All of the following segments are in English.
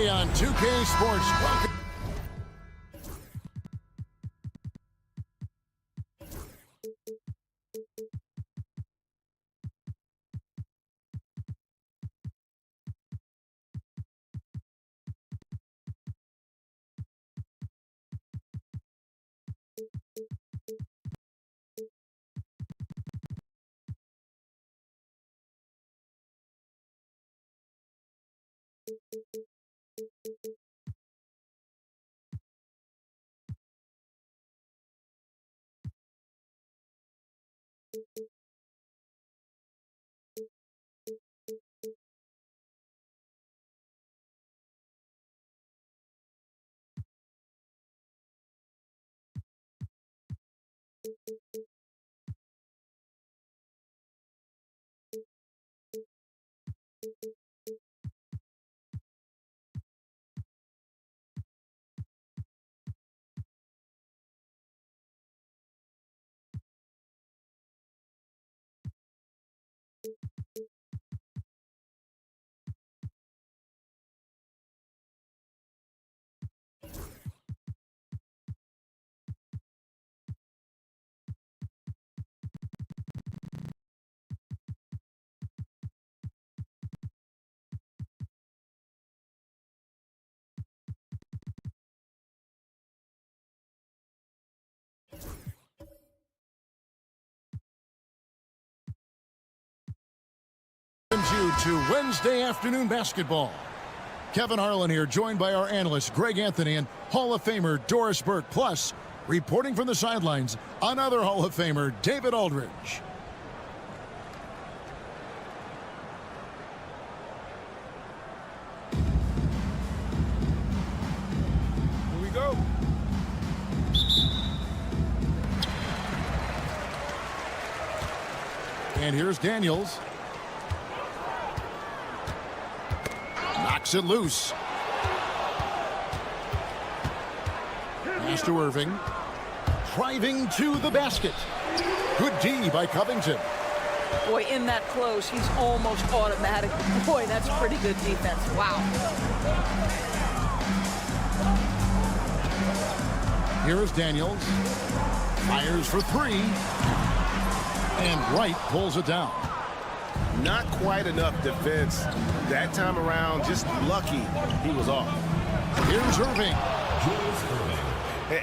On 2K Sports, welcome. You to Wednesday afternoon basketball. Kevin Harlan here, joined by our analyst Greg Anthony and Hall of Famer Doris Burke. Plus, reporting from the sidelines, another Hall of Famer, David Aldridge. Here we go. And here's Daniels. Knocks it loose. Pass to Irving. Driving to the basket. Good D by Covington. Boy, in that close, he's almost automatic. Boy, that's pretty good defense. Wow. Here is Daniels. Fires for three. And Wright pulls it down. Not quite enough defense. That time around, just lucky he was off. Here's Irving.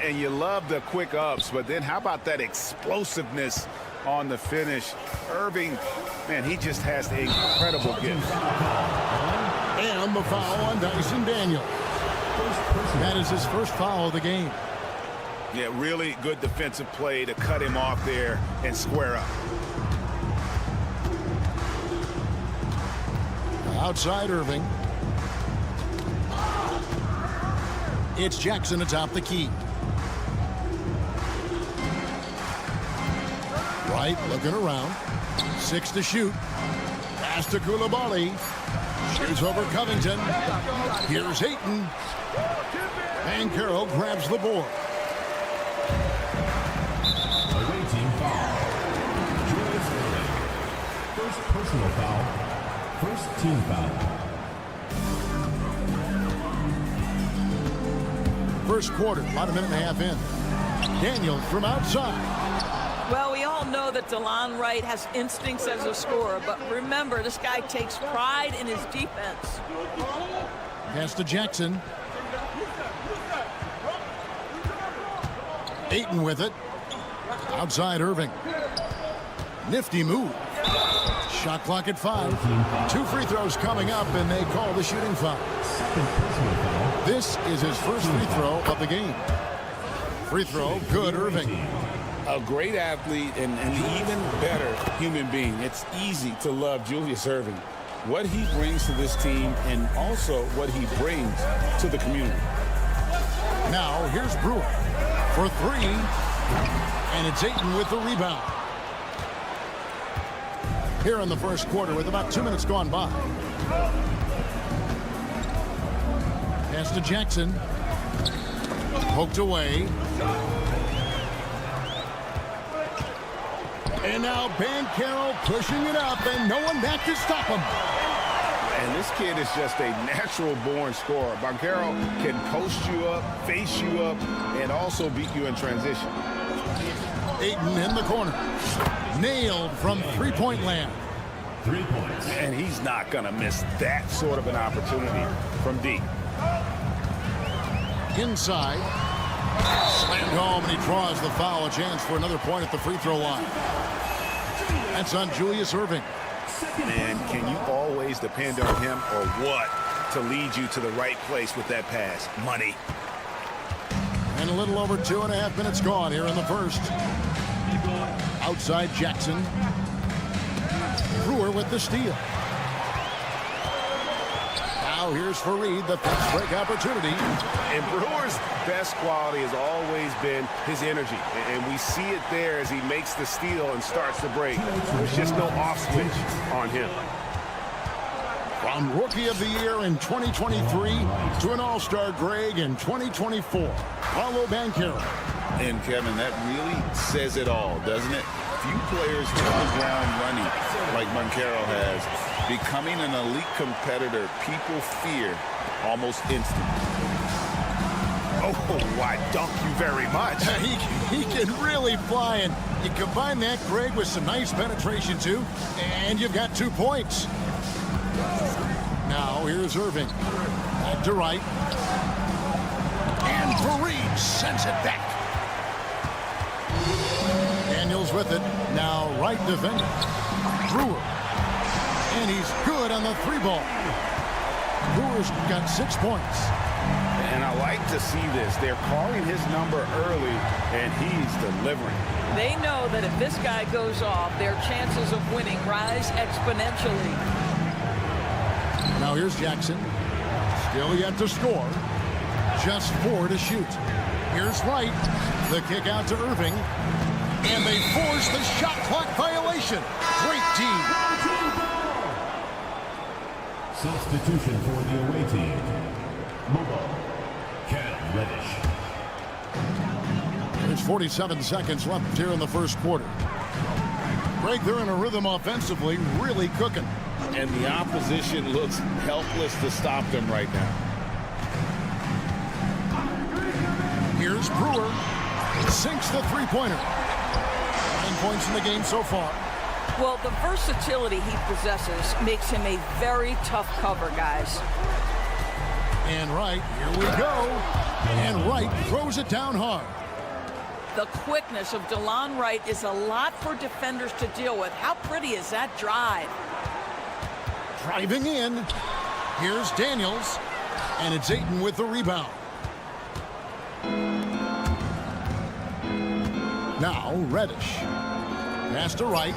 And you love the quick ups, but then how about that explosiveness on the finish? Irving, man, he just has an incredible gift. And the foul on Dyson Daniels. That is his first foul of the game. Yeah, really good defensive play to cut him off there and square up. Outside Irving. It's Jackson atop the key. Wright looking around. 6 to shoot. Pass to Coulibaly. Shoots over Covington. Here's Ayton. And Carroll grabs the board. Away team foul. First personal foul. First team foul. First quarter, about a minute and a half in. Daniels from outside. Well, we all know that DeLon Wright has instincts as a scorer, but remember, this guy takes pride in his defense. Pass to Jackson. Ayton with it. Outside Irving. Nifty move. Shot clock at 5. 2 free throws coming up, and they call the shooting foul. This is his first free throw of the game. Free throw, good, Irving. A great athlete and an even better human being. It's easy to love Julius Erving. What he brings to this team and also what he brings to the community. Now here's Brewer for three, and it's Ayton with the rebound. Here in the first quarter with about 2 minutes gone by. Pass to Jackson. Poked away. And now Banchero pushing it up, and no one back to stop him. And this kid is just a natural-born scorer. Banchero can post you up, face you up, and also beat you in transition. Ayton in the corner. Nailed from three-point land. 3 points. And he's not going to miss that sort of an opportunity from deep. Inside. Slammed home, and he draws the foul. A chance for another point at the free throw line. That's on Julius Erving. And can you always depend on him or what to lead you to the right place with that pass? Money. And a little over 2.5 minutes gone here in the first. Outside Jackson. Brewer with the steal. Now here's Fareed, the fast break opportunity. And Brewer's best quality has always been his energy. And we see it there as he makes the steal and starts the break. There's just no off switch on him. From Rookie of the Year in 2023 to an All-Star Greg in 2024. Paolo Banchero. And Kevin, that really says it all, doesn't it? Few players hit the ground running like Banchero has. Becoming an elite competitor, people fear almost instantly. Oh, why, thank you very much. He can really fly, and you combine that, Greg, with some nice penetration, too, and you've got 2 points. Now, here's Erving. Back to right. And Fareed sends it back. Daniels with it. Now, right defender. Brewer. And he's good on the 3-ball. Brewer's got 6 points. And I like to see this. They're calling his number early, and he's delivering. They know that if this guy goes off, their chances of winning rise exponentially. Now here's Jackson. Still yet to score. Just 4 to shoot. Here's Wright. The kick out to Erving. And they force the shot clock violation. Great team. Substitution for the away team. Mobile. Cam Reddish. There's 47 seconds left here in the first quarter. Greg, they're in a rhythm offensively, really cooking. And the opposition looks helpless to stop them right now. Here's Brewer. Sinks the three-pointer. 9 points in the game so far. Well, the versatility he possesses makes him a very tough cover, guys. And Wright, here we go. And Wright throws it down hard. The quickness of DeLon Wright is a lot for defenders to deal with. How pretty is that drive? Driving in. Here's Daniels. And it's Ayton with the rebound. Now Reddish. Pass to Wright.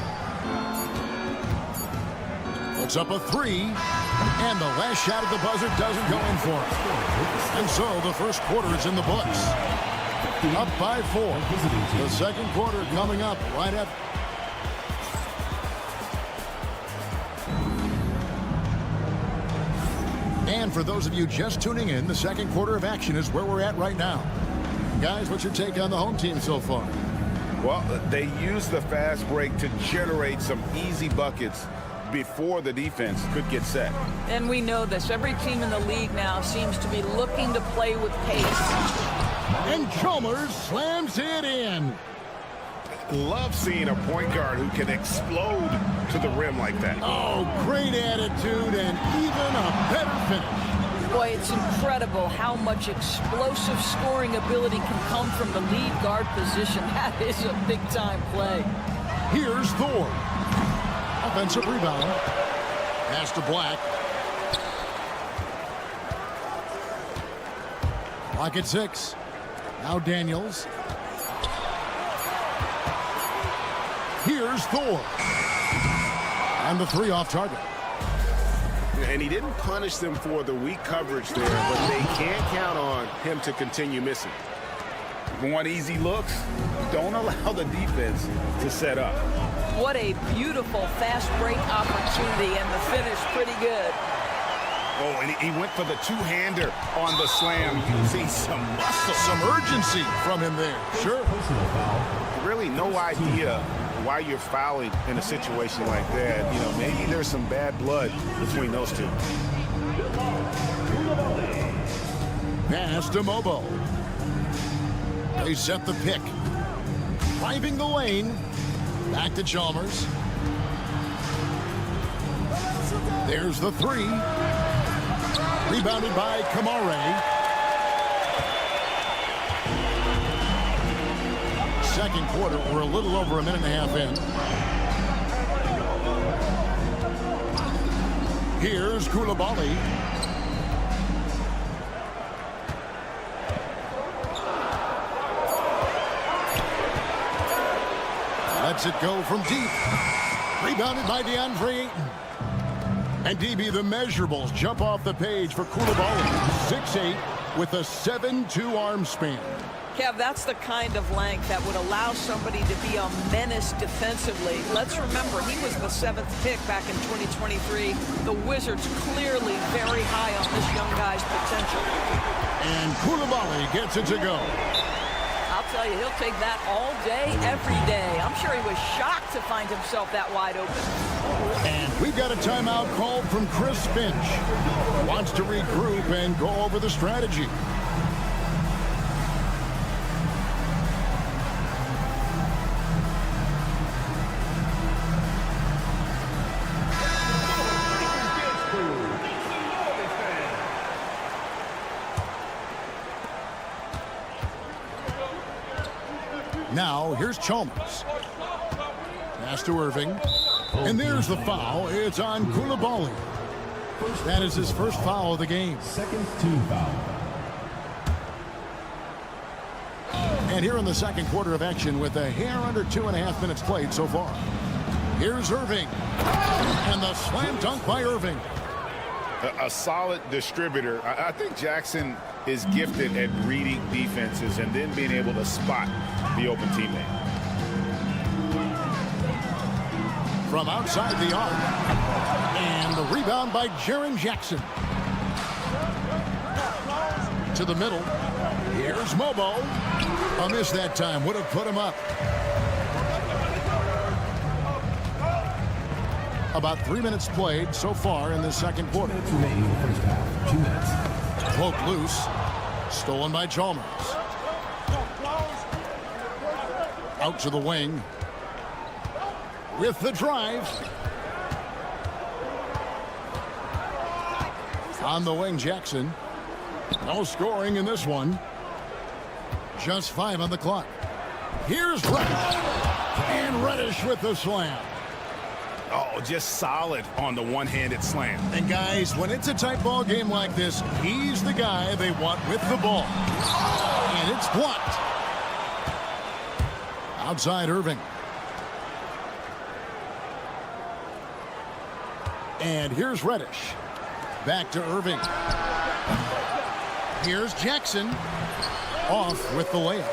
Puts up a 3. And the last shot at the buzzer doesn't go in for it. And so the first quarter is in the books. Up by 4. The second quarter coming up right up. And for those of you just tuning in, the second quarter of action is where we're at right now. Guys, what's your take on the home team so far? Well, they used the fast break to generate some easy buckets before the defense could get set. And we know this. Every team in the league now seems to be looking to play with pace. And Chalmers slams it in. Love seeing a point guard who can explode to the rim like that. Oh, great attitude and even a better finish. Boy, it's incredible how much explosive scoring ability can come from the lead guard position. That is a big-time play. Here's Thor. Offensive rebound. Pass to Black. Clock at 6. Now Daniels. Here's Thor. And the 3 off target. And he didn't punish them for the weak coverage there, but they can't count on him to continue missing. Want easy looks? Don't allow the defense to set up. What a beautiful fast break opportunity, and the finish pretty good. Oh, and he went for the two-hander on the slam. You see some muscle. Some urgency from him there. Sure. Personal foul. Really no idea why you're fouling in a situation like that. You know, maybe there's some bad blood between those two. Pass to Mobo. They set the pick. Driving the lane. Back to Chalmers. There's the 3. Rebounded by Kamare. Second quarter, we're a little over a minute and a half in. Here's Koulibaly. Lets it go from deep. Rebounded by DeAndre Ayton. And DB, the measurables jump off the page for Koulibaly. 6'8" with a 7'2" arm span. Kev, that's the kind of length that would allow somebody to be a menace defensively. Let's remember, he was the 7th pick back in 2023. The Wizards clearly very high on this young guy's potential. And Koulibaly gets it to go. I'll tell you, he'll take that all day, every day. I'm sure he was shocked to find himself that wide open. And we've got a timeout called from Chris Finch. Wants to regroup and go over the strategy. Now, here's Chalmers. Pass to Irving. And there's the foul. It's on Koulibaly. That is his first foul of the game. Second team foul. And here in the second quarter of action with a hair under 2.5 minutes played so far. Here's Irving. And the slam dunk by Irving. A solid distributor. I think Jackson is gifted at reading defenses and then being able to spot the open teammate. From outside the arc. And the rebound by Jaren Jackson. To the middle. Here's Mobo. A miss that time. Would have put him up. About 3 minutes played so far in the second quarter. 2 minutes remaining in the first half. 2 minutes. Poked loose. Stolen by Chalmers. Out to the wing. With the drive. On the wing, Jackson. No scoring in this one. Just 5 on the clock. Here's Reddish. And Reddish with the slam. Oh, just solid on the one-handed slam. And guys, when it's a tight ball game like this, he's the guy they want with the ball. And it's blocked. Outside Irving. And here's Reddish. Back to Irving. Here's Jackson. Off with the layup.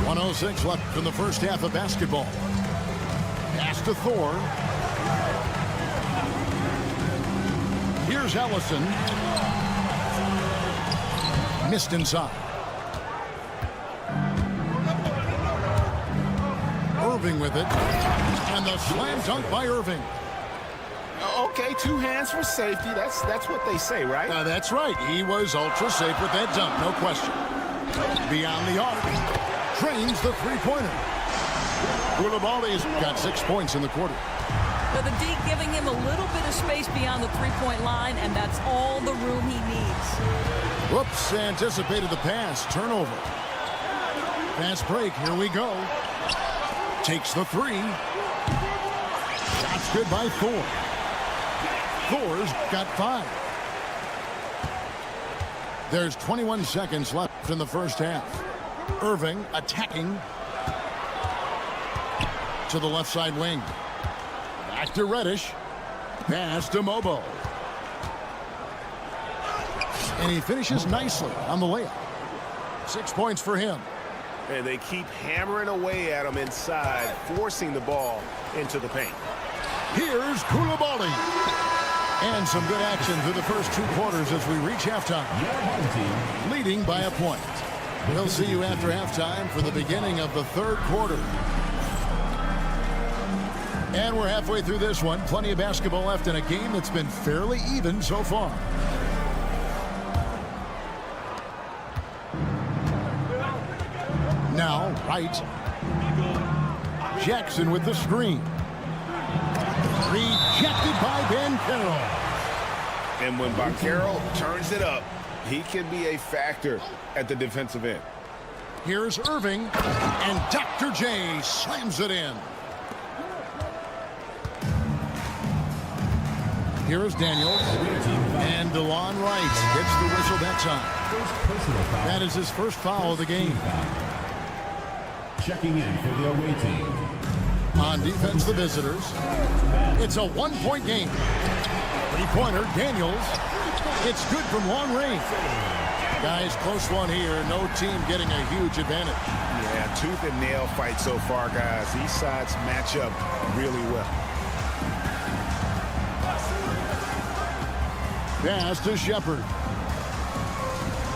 .106 left in the first half of basketball. Pass to Thor. Here's Ellison. Missed inside. Irving with it. And the slam dunk by Irving. Okay, 2 hands for safety. That's what they say, right? That's right. He was ultra safe with that dunk, no question. Beyond the arc. Trains the three-pointer. Koulibaly's got 6 points in the quarter. So the D giving him a little bit of space beyond the three-point line, and that's all the room he needs. Whoops, anticipated the pass. Turnover. Fast break. Here we go. Takes the 3. Shots good by Thor. Thor's got 5. There's 21 seconds left in the first half. Irving attacking to the left side wing. Back to Reddish. Pass to Mobo. And he finishes nicely on the layup. 6 points for him. And they keep hammering away at him inside, forcing the ball into the paint. Here's Koulibaly. And some good action through the first 2 quarters as we reach halftime. Leading by a point. We'll see you after halftime for the beginning of the 3rd quarter. And we're halfway through this one. Plenty of basketball left in a game that's been fairly even so far. Now, Wright. Jackson with the screen. Rejected by Banchero. And when Banchero turns it up, he can be a factor at the defensive end. Here's Irving, and Dr. J slams it in. Here's Daniels, and DeLon Wright gets the whistle that time. That is his first foul of the game. Checking in for the away team. On defense, the visitors. It's a 1-point game. 3-pointer, Daniels. It's good from long range. Guys, close one here. No team getting a huge advantage. Yeah, tooth and nail fight so far, guys. These sides match up really well. Pass to Shepard.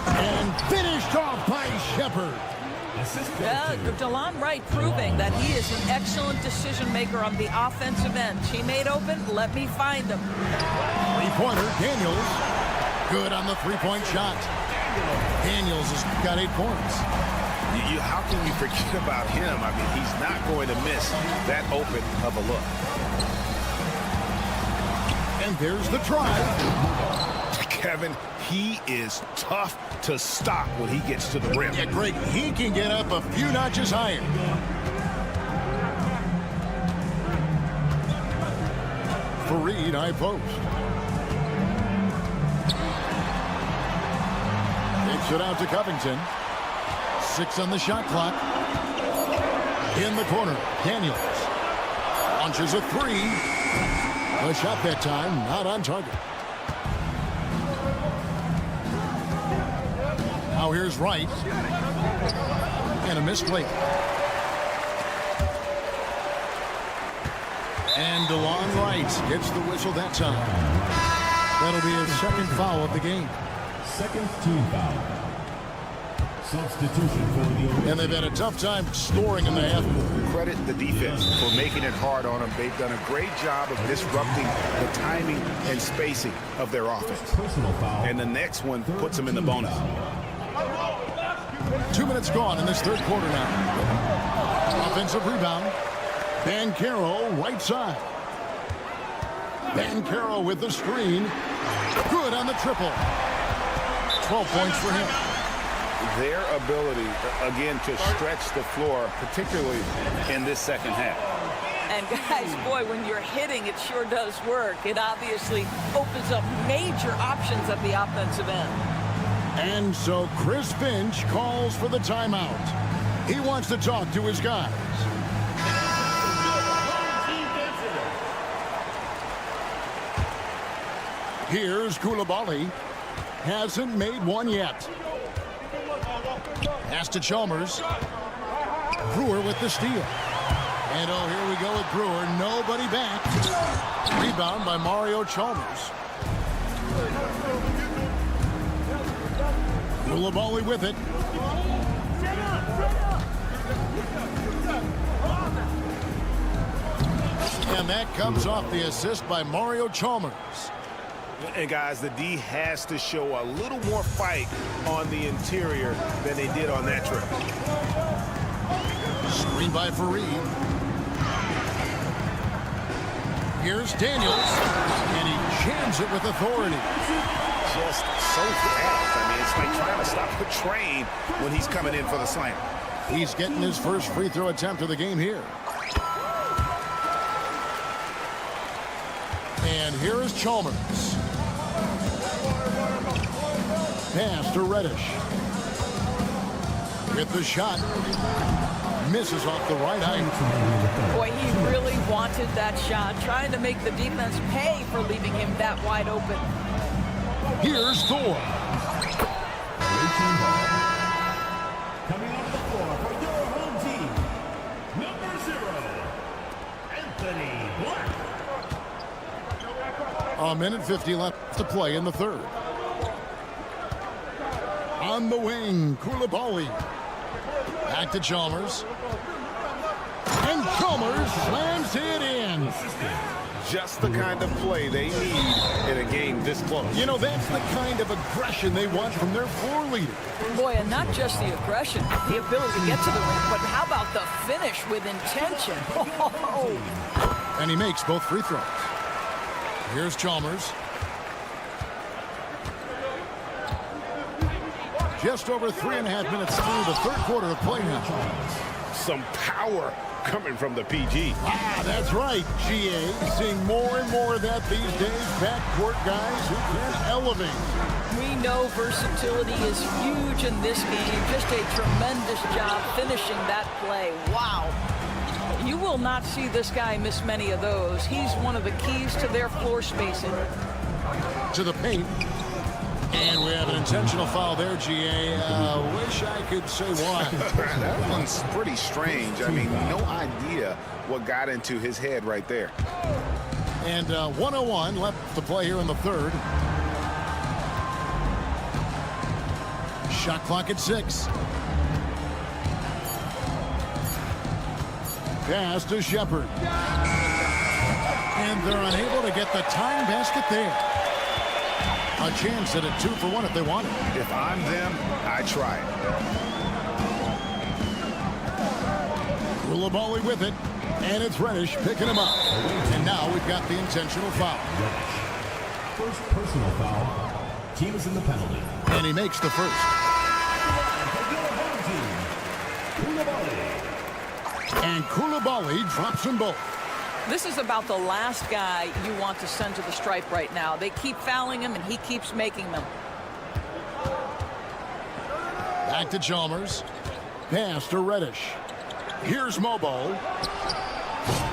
And finished off by Shepard. Yeah, DeLon Wright proving that he is an excellent decision maker on the offensive end. Teammate open, let me find him. 3-pointer, Daniels. Good on the 3-point shot. Daniels has got 8 points. How can you forget about him? I mean, he's not going to miss that open of a look. And there's the try. Kevin, he is tough to stop when he gets to the rim. Yeah, Greg, he can get up a few notches higher. Fareed, high post. Takes it out to Covington. 6 on the shot clock. In the corner, Daniels. Launches a 3. The shot that time, not on target. Now here's Wright. And a misplay. And DeLon Wright gets the whistle that time. That'll be his 2nd foul of the game. 2nd team foul. Substitution for the And they've had a tough time scoring in the half. Credit the defense for making it hard on them. They've done a great job of disrupting the timing and spacing of their offense. personal foul. And the next one puts them in the bonus. 2 minutes gone in this 3rd quarter now. Offensive rebound. Banchero, right side. Banchero with the screen. Good on the triple. 12 points for him. Their ability, again, to stretch the floor, particularly in this 2nd half. And guys, boy, when you're hitting, it sure does work. It obviously opens up major options at the offensive end. And so Chris Finch calls for the timeout. He wants to talk to his guys. Here's Koulibaly. Hasn't made one yet. Pass to Chalmers. Brewer with the steal. And oh, here we go with Brewer. Nobody back. Rebound by Mario Chalmers. Koulibaly with it. And that comes off the assist by Mario Chalmers. And guys, the D has to show a little more fight on the interior than they did on that trip. Screen by Fareed. Here's Daniels, and he jams it with authority. Just so fast. I mean, it's like trying to stop a train when he's coming in for the slam. He's getting his first free throw attempt of the game here. And here is Chalmers. Pass to Reddish. with the shot. Misses off the right eye. Boy, he really wanted that shot, trying to make the defense pay for leaving him that wide open. Here's Thor. Coming off the floor for your home team, number 0, Anthony Black. A minute 50 left to play in the third. On the wing, Koulibaly. Back to Chalmers. And Chalmers slams it in. Just the kind of play they need in a game this close. You know, that's the kind of aggression they want from their floor leader. Boy, and not just the aggression, the ability to get to the rim, but how about the finish with intention? Oh. And he makes both free throws. Here's Chalmers. Just over 3.5 minutes through the third quarter of play now. Some power coming from the PG. Ah, that's right, GA. Seeing more and more of that these days. Backcourt guys who can elevate. We know versatility is huge in this game. Just a tremendous job finishing that play. Wow. You will not see this guy miss many of those. He's one of the keys to their floor spacing. To the paint. And we have an intentional foul there, GA. Wish I could say why. That one's pretty strange. I mean, no idea what got into his head right there. And 1:01 left to play here in the third. Shot clock at 6. Pass to Shepard. And they're unable to get the tying basket there. A chance at a 2-for-1 if they want it. If I'm them, I try it. Koulibaly with it. And it's Reddish picking him up. And now we've got the intentional foul. First personal foul. Team is in the penalty. And he makes the first. And Koulibaly drops them both. This is about the last guy you want to send to the stripe right now. They keep fouling him, and he keeps making them. Back to Chalmers. Pass to Reddish. Here's Mobo.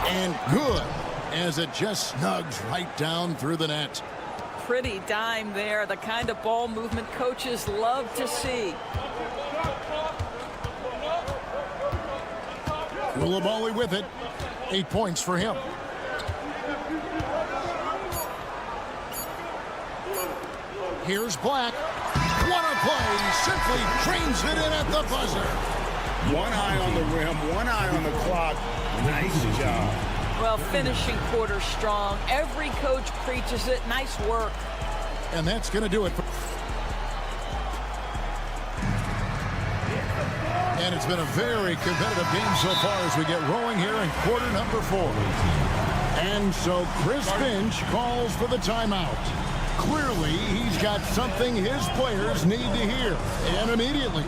And good, as it just snugs right down through the net. Pretty dime there, the kind of ball movement coaches love to see. Koulibaly with it. 8 points for him. Here's Black. What a play. Simply trains it in at the buzzer. One eye on the rim, one eye on the clock. Nice job. Well, finishing quarter strong. Every coach preaches it. Nice work. And that's going to do it. And it's been a very competitive game so far as we get rolling here in quarter number 4. And so Chris Finch calls for the timeout. Clearly, he's got something his players need to hear, and immediately.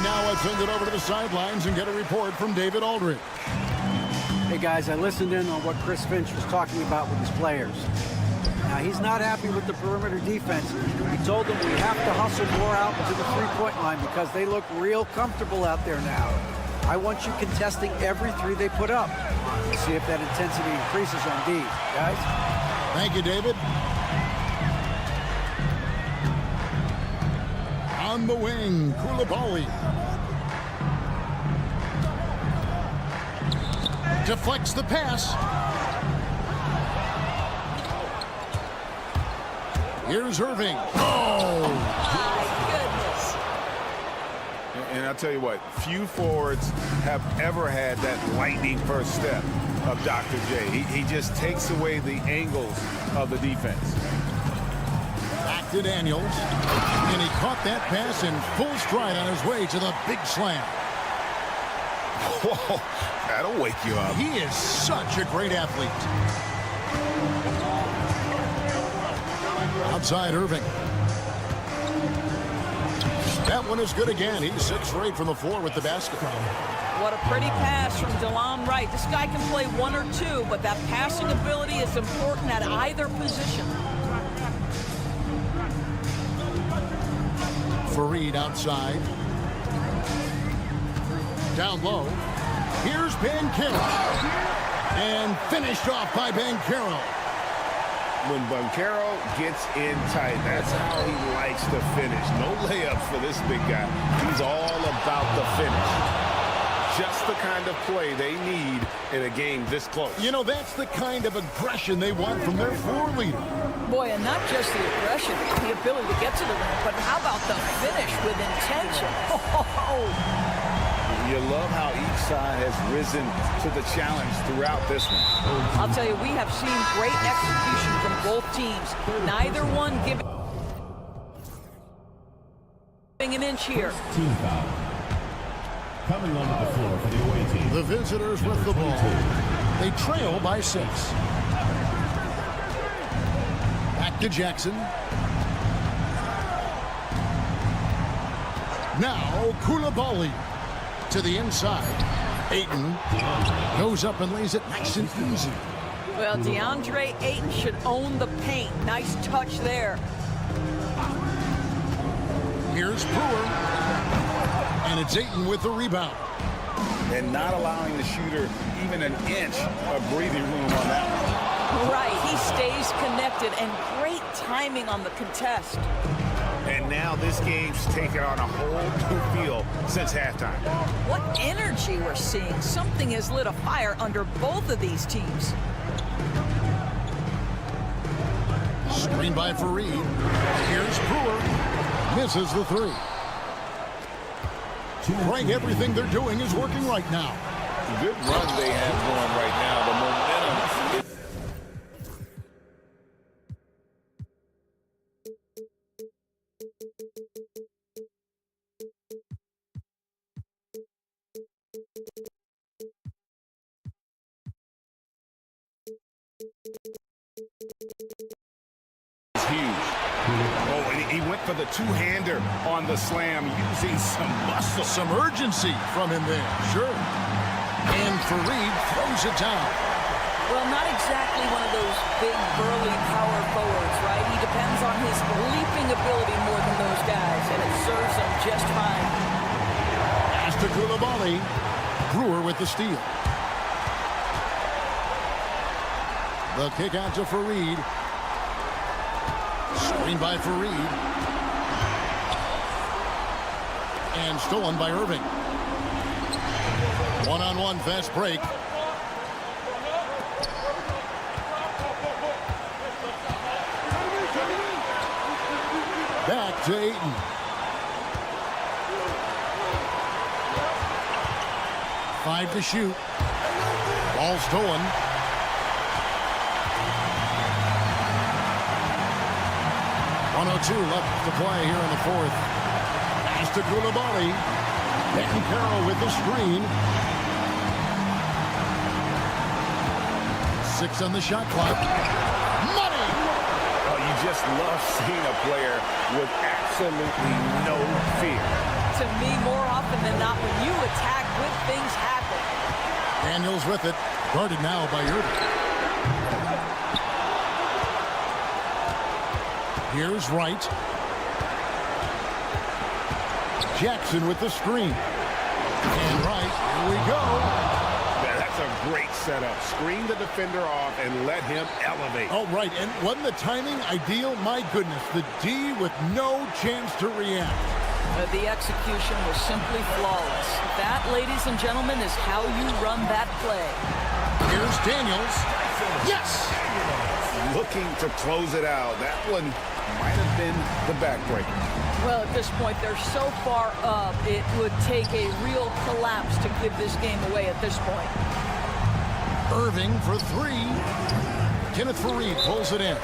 Now let's send it over to the sidelines and get a report from David Aldridge. Hey guys, I listened in on what Chris Finch was talking about with his players. Now he's not happy with the perimeter defense. He told them we have to hustle more out to the three-point line because they look real comfortable out there now. I want you contesting every three they put up. We'll see if that intensity increases on D, guys. Thank you, David. On the wing, Koulibaly. Deflects the pass. Here's Irving. Oh! My goodness. And I'll tell you what, few forwards have ever had that lightning first step of Dr. J. He just takes away the angles of the defense. Back to Daniels. And he caught that pass in full stride on his way to the big slam. Whoa, that'll wake you up. He is such a great athlete. Outside Irving. That one is good again. He's 6 for 8 from the floor with the basket. What a pretty pass from DeLon Wright. This guy can play 1 or 2, but that passing ability is important at either position. Fareed outside. Down low. Here's Banchero. And finished off by Banchero. When Banchero gets in tight, that's how he likes to finish. No layups for this big guy. He's all about the finish. Just the kind of play they need in a game this close. You know, that's the kind of aggression they want from their floor leader. Boy, and not just the aggression, the ability to get to the rim, but how about the finish with intention? You love how each side has risen to the challenge throughout this one. I'll tell you, we have seen great execution from both teams. Neither one giving an inch here. Team foul. Coming onto the floor for the away team. The visitors with the ball. They trail by 6. Back to Jackson. Now Koulibaly to the inside. Ayton goes up and lays it nice and easy. Well, DeAndre Ayton should own the paint. Nice touch there. Here's Brewer. And it's Ayton with the rebound. And not allowing the shooter even an inch of breathing room on that one. Right, he stays connected, and great timing on the contest. And now this game's taken on a whole new feel since halftime. What energy we're seeing. Something has lit a fire under both of these teams. Screen by Fareed. Here's Brewer. Misses the 3. Frank, everything they're doing is working right now. Good run they have going right now. The momentum is huge. Oh, and he went for the two-hander on the slam using some muscle. Some urgency from him there, sure. And Fareed throws it down. Well, not exactly one of those big, burly power forwards, right? He depends on his leaping ability more than those guys, and it serves him just fine. Pass to Koulibaly. Brewer with the steal. The kick out to Fareed. Screen by Fareed. And stolen by Irving. One-on-one fast break. Back to Ayton. Five to shoot. Ball stolen. .102 left to play here in the 4th. Pass to Koulibaly. Banchero with the screen. 6 on the shot clock. Money! Oh, you just love seeing a player with absolutely no fear. To me, more often than not, when you attack, good things happen. Daniels with it. Guarded now by Irving. Here's Wright. Jackson with the screen. And Wright, here we go. Yeah, that's a great setup. Screen the defender off and let him elevate. Oh, right. And wasn't the timing ideal? My goodness. The D with no chance to react. The execution was simply flawless. That, ladies and gentlemen, is how you run that play. Here's Daniels. Yes! Looking to close it out. That one might have been the backbreaker. Well, at this point, they're so far up, it would take a real collapse to give this game away at this point. Irving for 3. Kenneth Fareed pulls it in.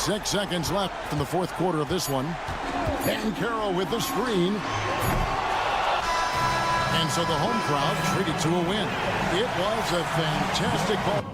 6 seconds left in the fourth quarter of this one. Carroll with the screen. And so the home crowd treated to a win. It was a fantastic ball.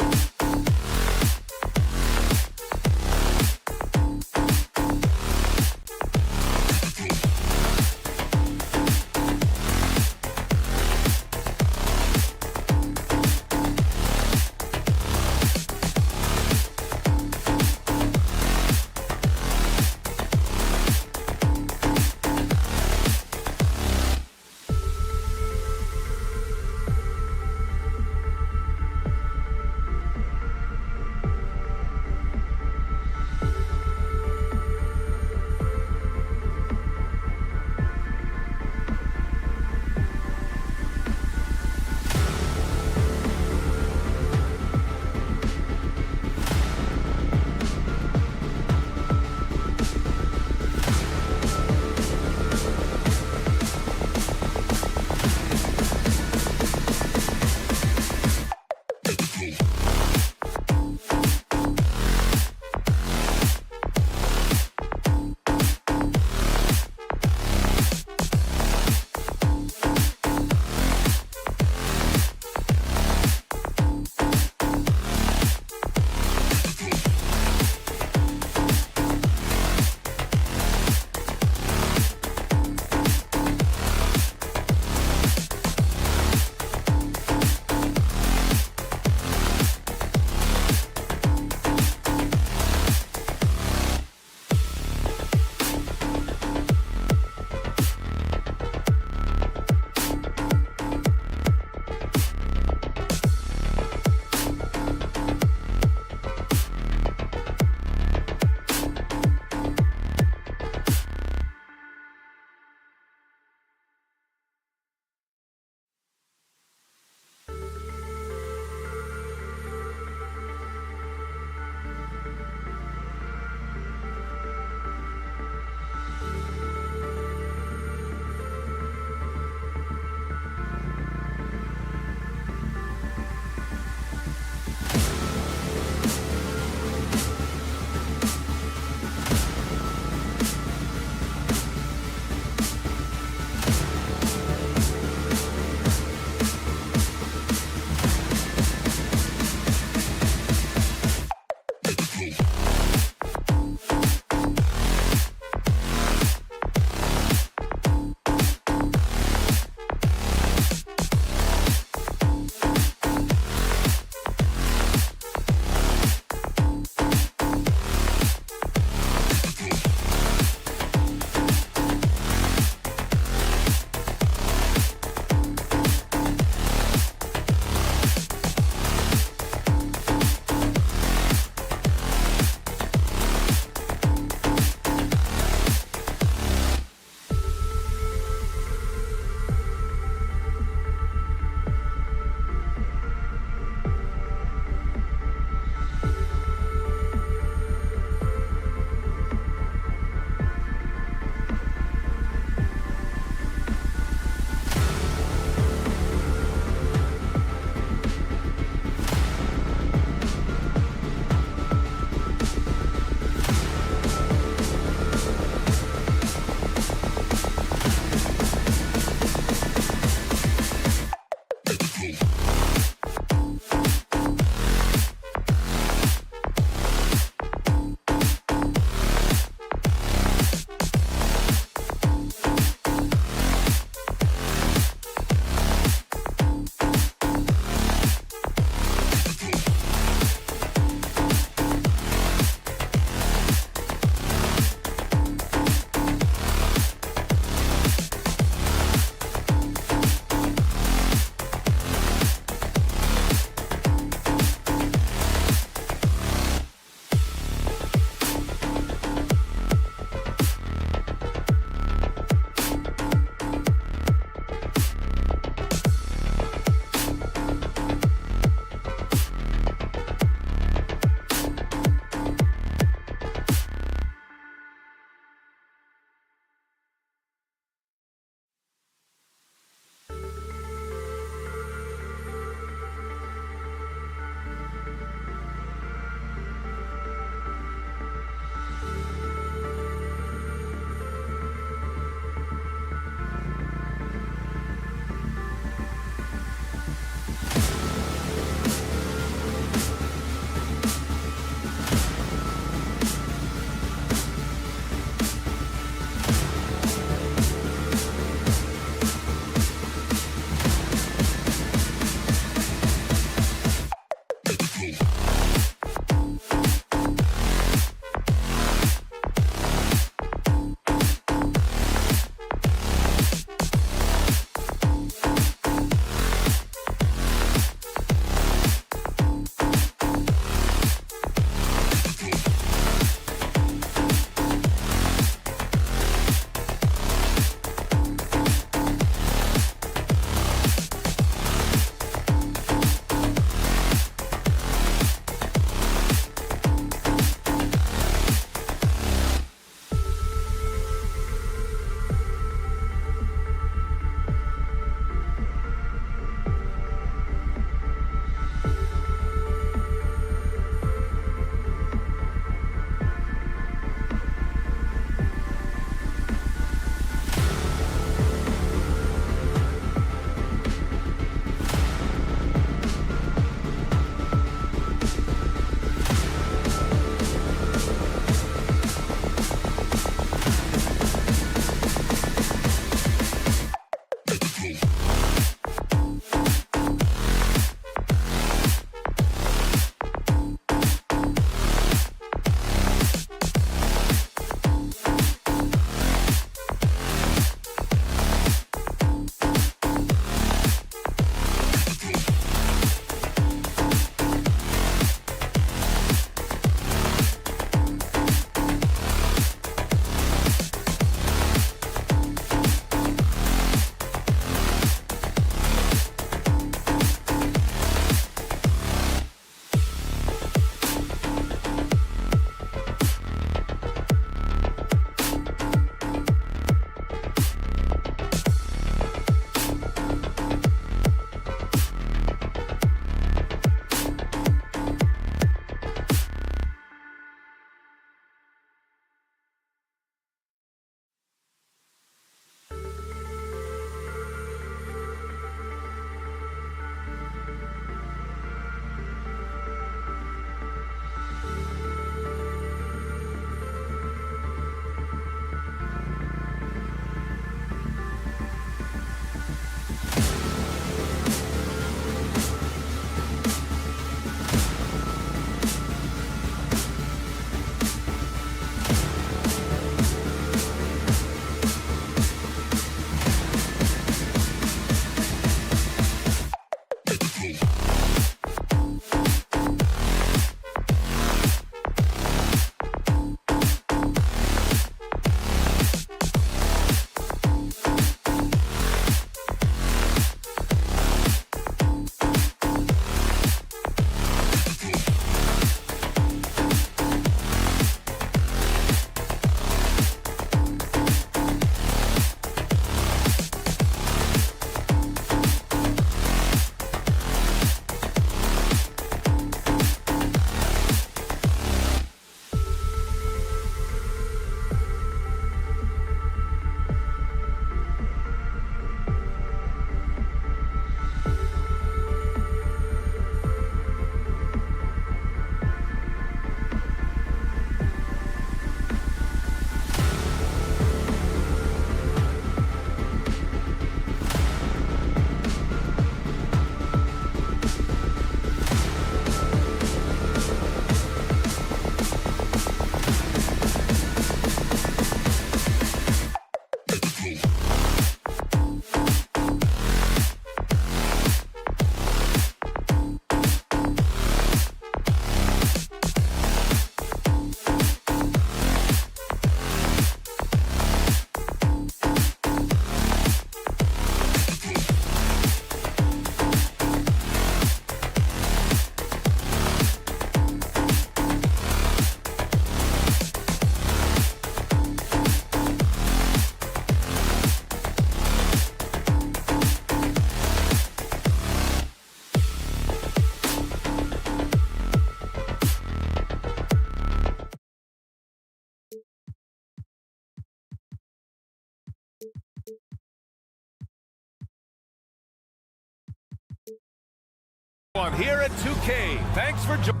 On here at 2K. Thanks for joining.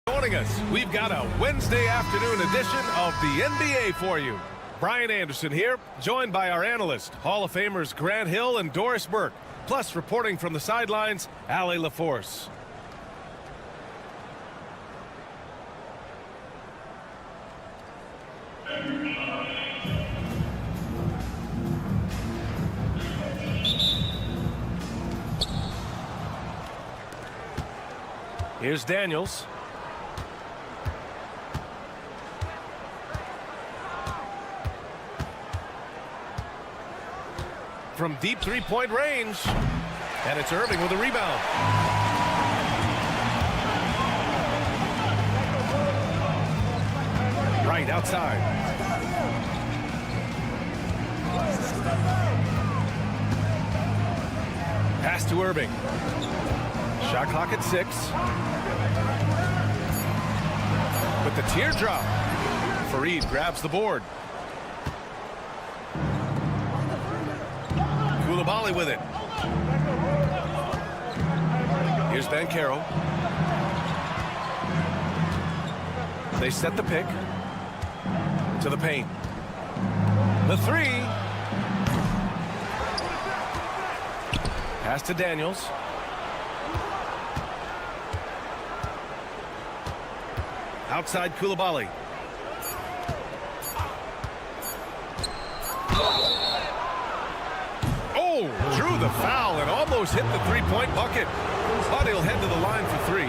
Joining us, we've got a Wednesday afternoon edition of the NBA for you. Brian Anderson here, joined by our analyst, Hall of Famers Grant Hill and Doris Burke, plus reporting from the sidelines, Ali LaForce. Here's Daniels. From deep three-point range. And it's Irving with a rebound. Right outside. Pass to Irving. Shot clock at 6. With the teardrop. Fareed grabs the board. Koulibaly with it. Here's Banchero. They set the pick. To the paint. The 3. Pass to Daniels. Outside Koulibaly. Drew the foul and almost hit the three-point bucket. But he'll head to the line for 3.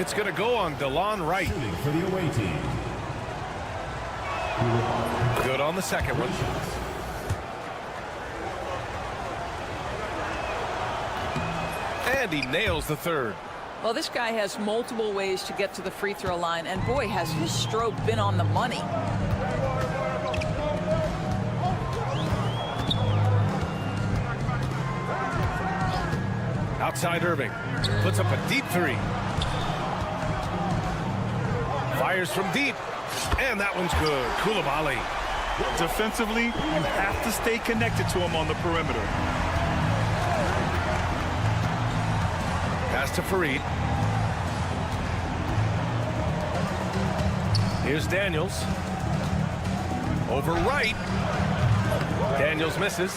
It's going to go on DeLon Wright. For the away team. Good on the second one. And he nails the third. Well, this guy has multiple ways to get to the free throw line, and boy, has his stroke been on the money. Outside Irving. Puts up a deep 3. Fires from deep. And that one's good. Koulibaly. Defensively, you have to stay connected to him on the perimeter. Pass to Fareed. Here's Daniels. Over Wright. Daniels misses.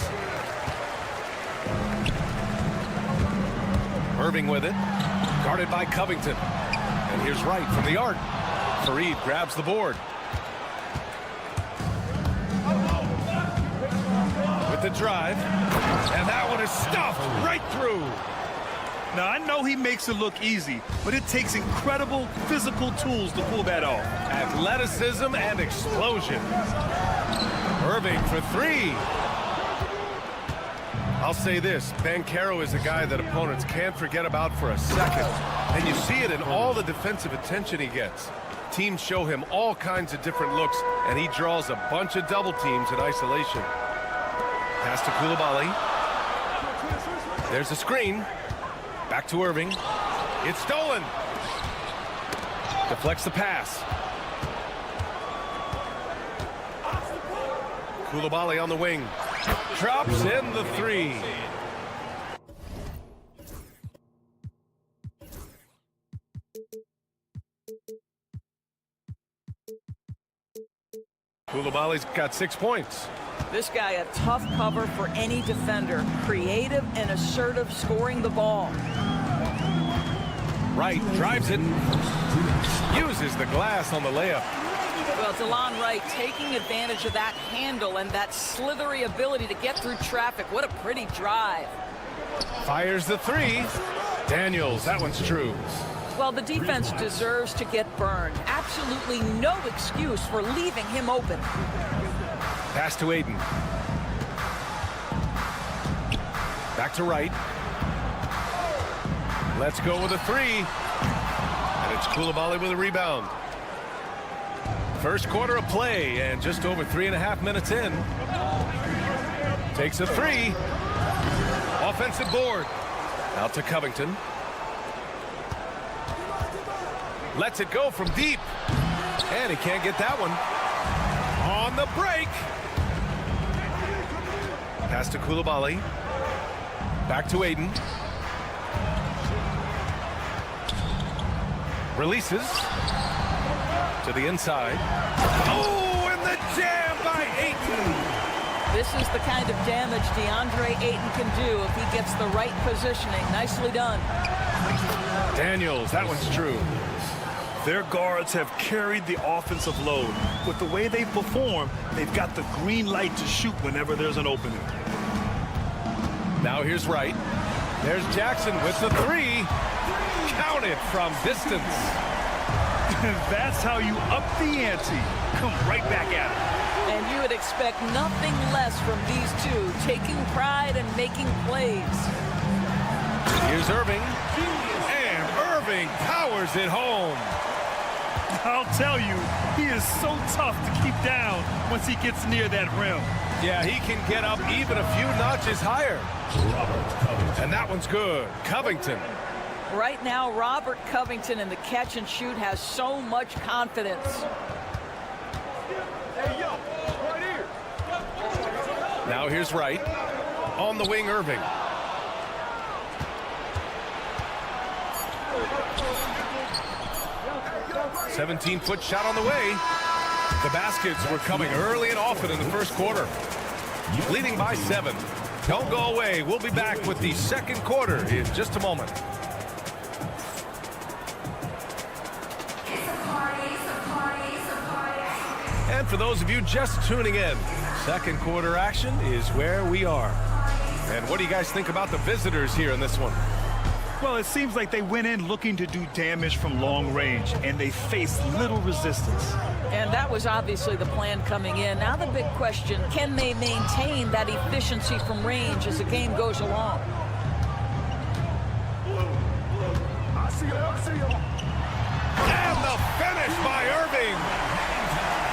Irving with it. Guarded by Covington. And here's Wright from the arc. Fareed grabs the board. With the drive. And that one is stuffed right through. Now, I know he makes it look easy, but it takes incredible physical tools to pull that off. Athleticism and explosion. Irving for 3. I'll say this, Banchero is a guy that opponents can't forget about for a second. And you see it in all the defensive attention he gets. Teams show him all kinds of different looks, and he draws a bunch of double teams in isolation. Pass to Koulibaly. There's a screen. Back to Irving. It's stolen. Deflects the pass. Koulibaly on the wing. Drops in the 3. Koulibaly's got 6 points. This guy a tough cover for any defender. Creative and assertive scoring the ball. Wright drives it. Uses the glass on the layup. Well, DeLon Wright taking advantage of that handle and that slithery ability to get through traffic. What a pretty drive. Fires the three. Daniels, that one's true. Well, the defense deserves to get burned. Absolutely no excuse for leaving him open. Pass to Aiden. Back to Wright. Let's go with a three. And it's Coulibaly with a rebound. First quarter of play and just over 3.5 minutes in. Takes a three. Offensive board. Out to Covington. Lets it go from deep. And he can't get that one. On the break. Pass to Coulibaly. Back to Aiden. Releases. To the inside. Oh, and the jam by Ayton. This is the kind of damage DeAndre Ayton can do if he gets the right positioning. Nicely done. Daniels, that one's true. Their guards have carried the offensive load. With the way they perform, they've got the green light to shoot whenever there's an opening. Now here's Wright. There's Jackson with the three. Counted from distance. That's how you up the ante. Come right back at it. And you would expect nothing less from these two, taking pride and making plays. Here's Irving. And Irving powers it home. I'll tell you, he is so tough to keep down once he gets near that rim. Yeah, he can get up even a few notches higher. And that one's good. Covington. Right now, Robert Covington in the catch and shoot has so much confidence. Now here's Wright. On the wing, Irving. "17-foot shot on the way." The baskets were coming early and often in the first quarter. Leading by 7. Don't go away. We'll be back with the second quarter in just a moment. And for those of you just tuning in, second quarter action is where we are. And what do you guys think about the visitors here in this one? Well, it seems like they went in looking to do damage from long range, and they faced little resistance. And that was obviously the plan coming in. Now the big question, can they maintain that efficiency from range as the game goes along? And the finish by Irving.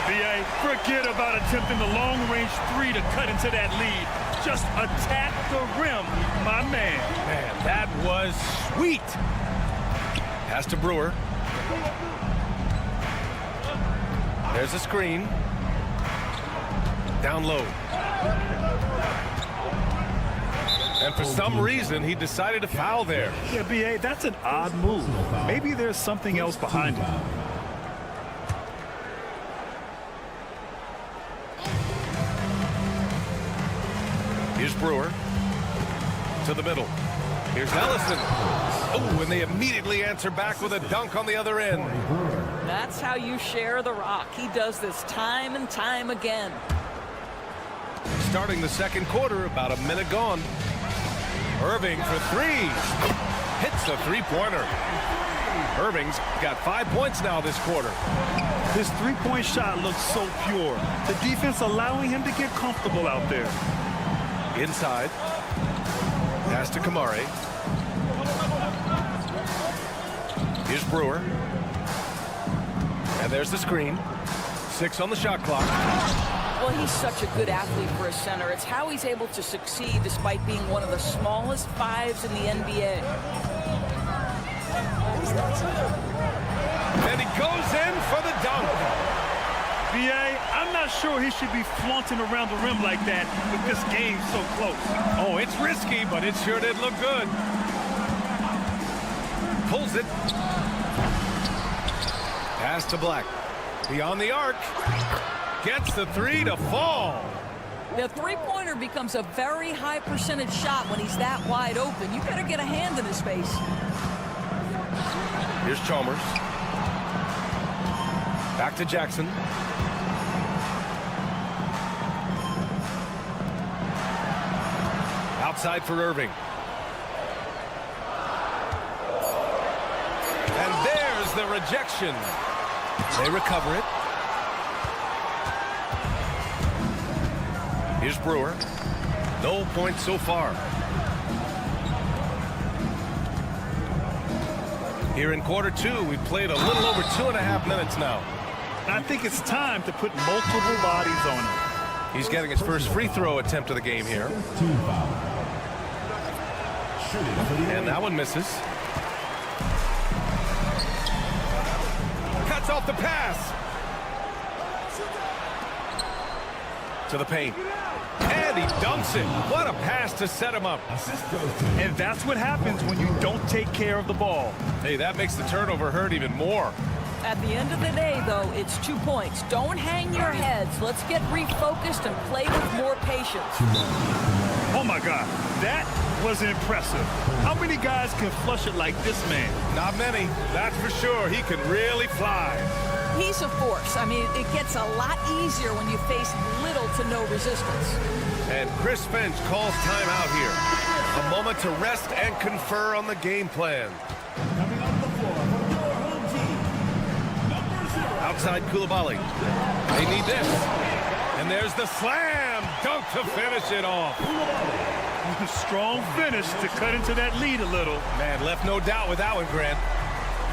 BA, forget about attempting the long-range three to cut into that lead. Just attack the rim, my man. Man, that was sweet. Pass to Brewer. There's a screen. Down low. And for some reason, he decided to foul there. Yeah, BA, that's an odd move. Maybe there's something else behind it. Here's Brewer. To the middle. Here's Ellison. Oh, and they immediately answer back with a dunk on the other end. That's how you share the rock. He does this time and time again. Starting the second quarter, about a minute gone. Irving for three. Hits the three-pointer. Irving's got 5 points now this quarter. His three-point shot looks so pure. The defense allowing him to get comfortable out there. Inside. Pass to Kamari. Here's Brewer. And there's the screen. 6 on the shot clock. Well, he's such a good athlete for a center. It's how he's able to succeed despite being one of the smallest fives in the NBA. And he goes in for the dunk. BA, I'm not sure he should be flaunting around the rim like that with this game so close. Oh, it's risky, but it sure did look good. Pulls it. Pass to Black. Beyond the arc. Gets the three to fall. The three-pointer becomes a very high percentage shot when he's that wide open. You better get a hand in his face. Here's Chalmers. Back to Jackson. Outside for Irving. And there's the rejection. They recover it. Here's Brewer. No points so far. Here in quarter two, we've played a little over 2.5 minutes now. I think it's time to put multiple bodies on him. He's getting his first free throw attempt of the game here. And that one misses. Cuts off the pass. To the paint. And he dunks it. What a pass to set him up. And that's what happens when you don't take care of the ball. Hey, that makes the turnover hurt even more. At the end of the day, though, it's 2 points. Don't hang your heads. Let's get refocused and play with more patience. Oh, my God. That was impressive. How many guys can flush it like this man? Not many. That's for sure. He can really fly. He's a force. I mean, it gets a lot easier when you face little to no resistance. And Chris Finch calls timeout here. A moment to rest and confer on the game plan. Coming off the floor for your home team, number 0. Outside Koulibaly. They need this. And there's the slam dunk to finish it off. Strong finish to cut into that lead a little. Man, left no doubt with that one, Grant.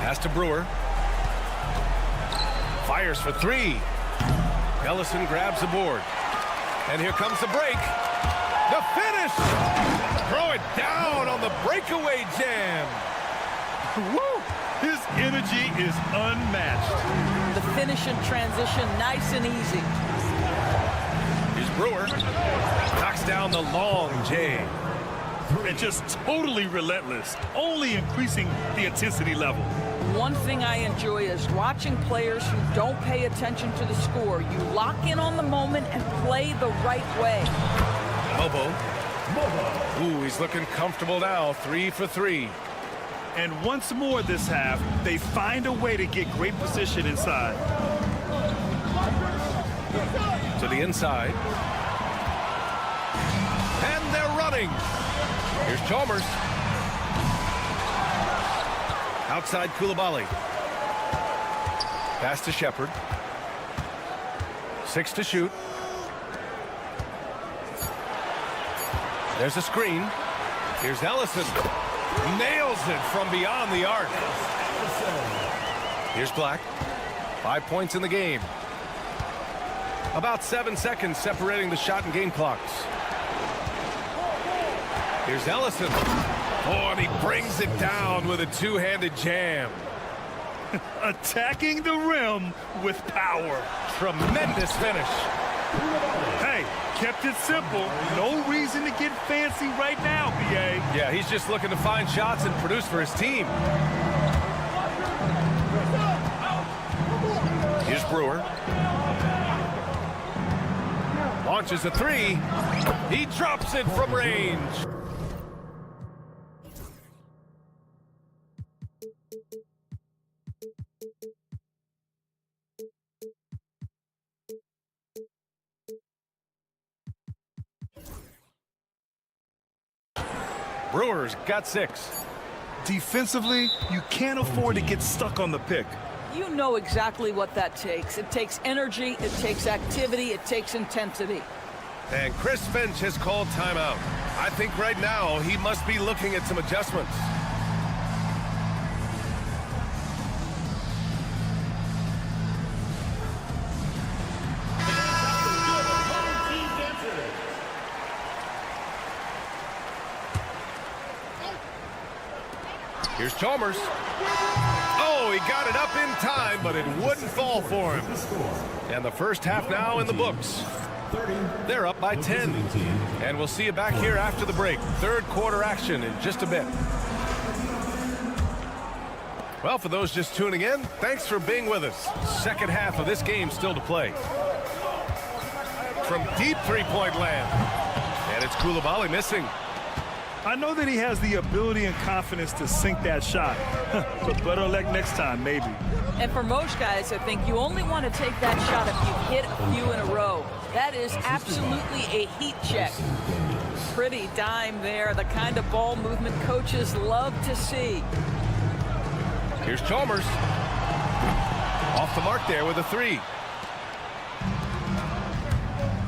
Pass to Brewer. Fires for three. Ellison grabs the board. And here comes the break. The finish! Throw it down on the breakaway jam. Woo! His energy is unmatched. The finish in transition, nice and easy. Here's Brewer. Knocks down the long J. And just totally relentless, only increasing the intensity level. One thing I enjoy is watching players who don't pay attention to the score. You lock in on the moment and play the right way. Bobo. Ooh, he's looking comfortable now. 3 for 3. And once more this half, they find a way to get great position inside. To the inside. And they're running. Here's Chalmers. Outside Koulibaly. Pass to Shepard. 6 to shoot. There's a screen. Here's Ellison. Nails it from beyond the arc. Here's Black. 5 points in the game. About 7 seconds separating the shot and game clocks. Here's Ellison. Oh, and he brings it down with a two-handed jam. Attacking the rim with power. Tremendous finish. Hey, kept it simple. No reason to get fancy right now, BA. Yeah, he's just looking to find shots and produce for his team. Here's Brewer. Launches a three. He drops it from range. Brewers got 6. Defensively, you can't afford to get stuck on the pick. You know exactly what that takes. It takes energy, it takes activity, it takes intensity. And Chris Finch has called timeout. I think right now he must be looking at some adjustments. Here's Chalmers. Oh, he got it up in time, but it wouldn't fall for him. And the first half now in the books. They're up by 10. And we'll see you back here after the break. Third quarter action in just a bit. Well, for those just tuning in, thanks for being with us. Second half of this game still to play. from deep three-point land. And it's Koulibaly missing. I know that he has the ability and confidence to sink that shot. But better luck next time, maybe. And for most guys, I think you only want to take that shot if you've hit a few in a row. That is absolutely a heat check. Pretty dime there, the kind of ball movement coaches love to see. Here's Chalmers. Off the mark there with a three.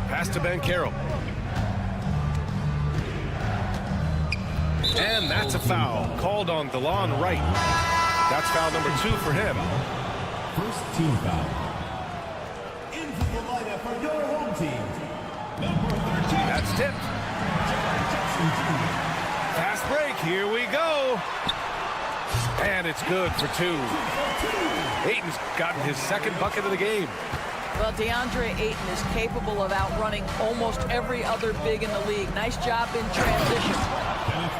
Pass to Banchero. And that's a foul called on DeLon Wright. That's foul number 2 for him. First team foul. Into the lineup for your home team, number 13. That's tipped. Fast break, here we go. And it's good for 2. Ayton's gotten his second bucket of the game. Well, DeAndre Ayton is capable of outrunning almost every other big in the league. Nice job in transition.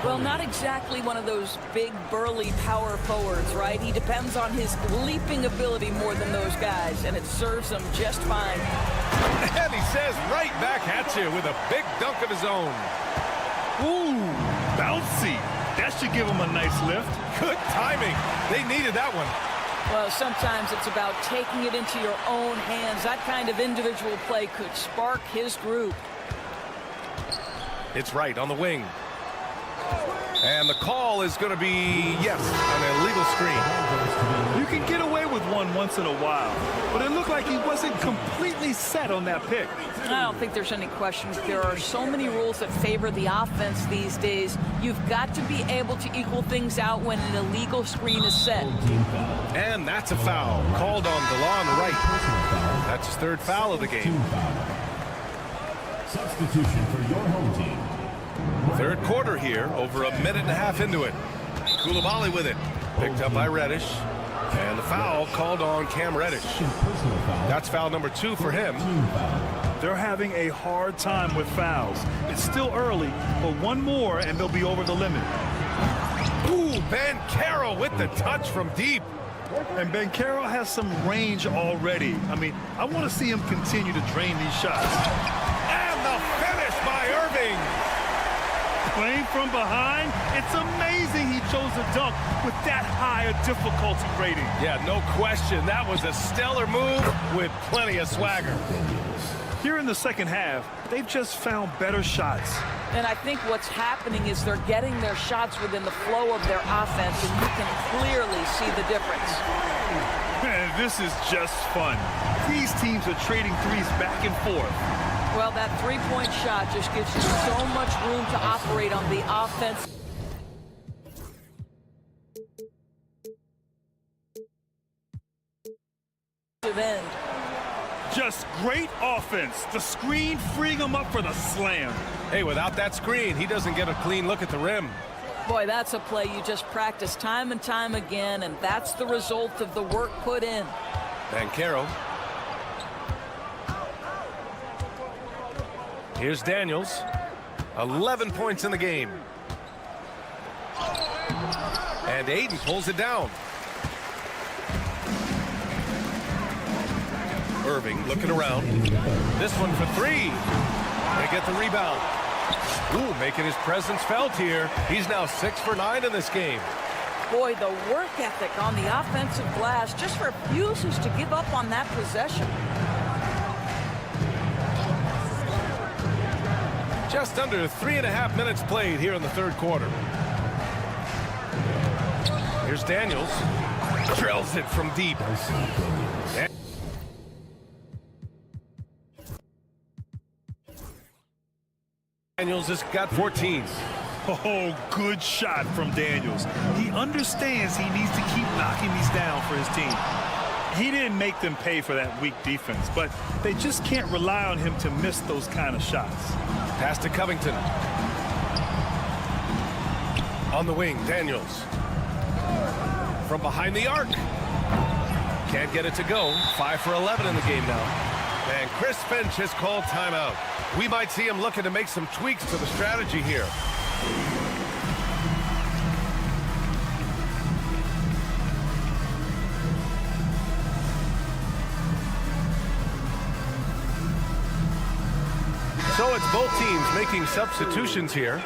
Well, not exactly one of those big, burly power forwards, right? He depends on his leaping ability more than those guys, and it serves him just fine. And he says right back at you with a big dunk of his own. Ooh, bouncy. That should give him a nice lift. Good timing. They needed that one. Well, sometimes it's about taking it into your own hands. That kind of individual play could spark his group. It's right on the wing. And the call is going to be, yes, an illegal screen. You can get away with one once in a while, but it looked like he wasn't completely set on that pick. I don't think there's any question. There are so many rules that favor the offense these days. You've got to be able to equal things out when an illegal screen is set. And that's a foul called on DeLon Wright. That's his third foul of the game. Substitution for your home team. Third quarter here, over a minute and a half into it. Koulibaly with it. Picked up by Reddish. And the foul called on Cam Reddish. That's foul number 2 for him. They're having a hard time with fouls. It's still early, but one more and they'll be over the limit. Ooh, Banchero with the touch from deep. And Banchero has some range already. I mean, I want to see him continue to drain these shots. And the finish by Irving. Playing from behind, it's amazing he chose a dunk with that high a difficulty rating. Yeah, no question. That was a stellar move with plenty of swagger. Here in the second half, they've just found better shots. And I think what's happening is they're getting their shots within the flow of their offense, and you can clearly see the difference. Man, this is just fun. These teams are trading threes back and forth. Well, that three-point shot just gives you so much room to operate on the offense. End. Just great offense. The screen freeing him up for the slam. Hey, without that screen, he doesn't get a clean look at the rim. Boy, that's a play you just practice time and time again, and that's the result of the work put in. Banchero. Here's Daniels. 11 points in the game. And Ayton pulls it down. Irving looking around. This one for 3. They get the rebound. Ooh, making his presence felt here. He's now 6 for 9 in this game. Boy, the work ethic on the offensive glass just refuses to give up on that possession. Just under 3.5 minutes played here in the third quarter. Here's Daniels. Drills it from deep. Daniels has got 14. Oh, good shot from Daniels. He understands he needs to keep knocking these down for his team. He didn't make them pay for that weak defense, but they just can't rely on him to miss those kind of shots. Pass to Covington. On the wing, Daniels. From behind the arc. Can't get it to go. 5 for 11 in the game now. And Chris Finch has called timeout. We might see him looking to make some tweaks to the strategy here. So it's both teams making substitutions here.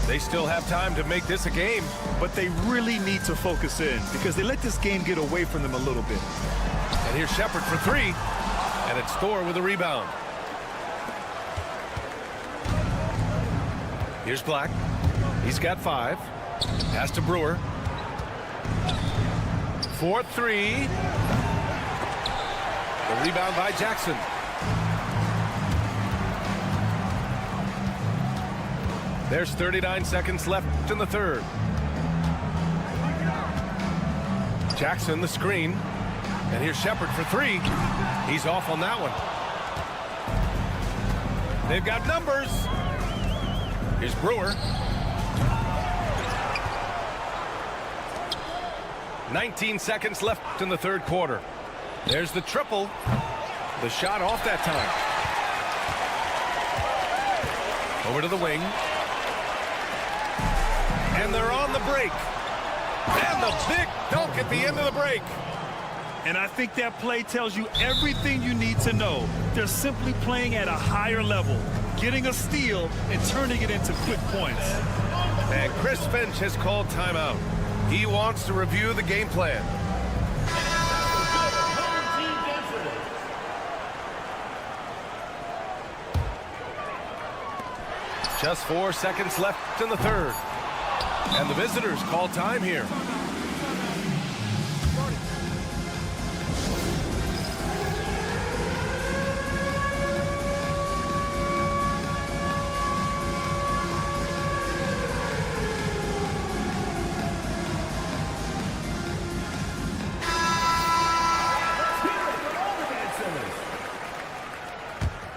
They still have time to make this a game. But they really need to focus in because they let this game get away from them a little bit. And here's Shepard for three. And it's Thor with a rebound. Here's Black. He's got 5. Pass to Brewer. 4-3. The rebound by Jackson. There's 39 seconds left in the third. Jackson the screen. And here's Shepard for 3. He's off on that one. They've got numbers. Here's Brewer. 19 seconds left in the third quarter. There's the triple. The shot off that time. Over to the wing. And they're on the break. And the big dunk at the end of the break. And I think that play tells you everything you need to know. They're simply playing at a higher level, getting a steal and turning it into quick points. And Chris Finch has called timeout. He wants to review the game plan. Just 4 seconds left in the third. And the visitors call time here.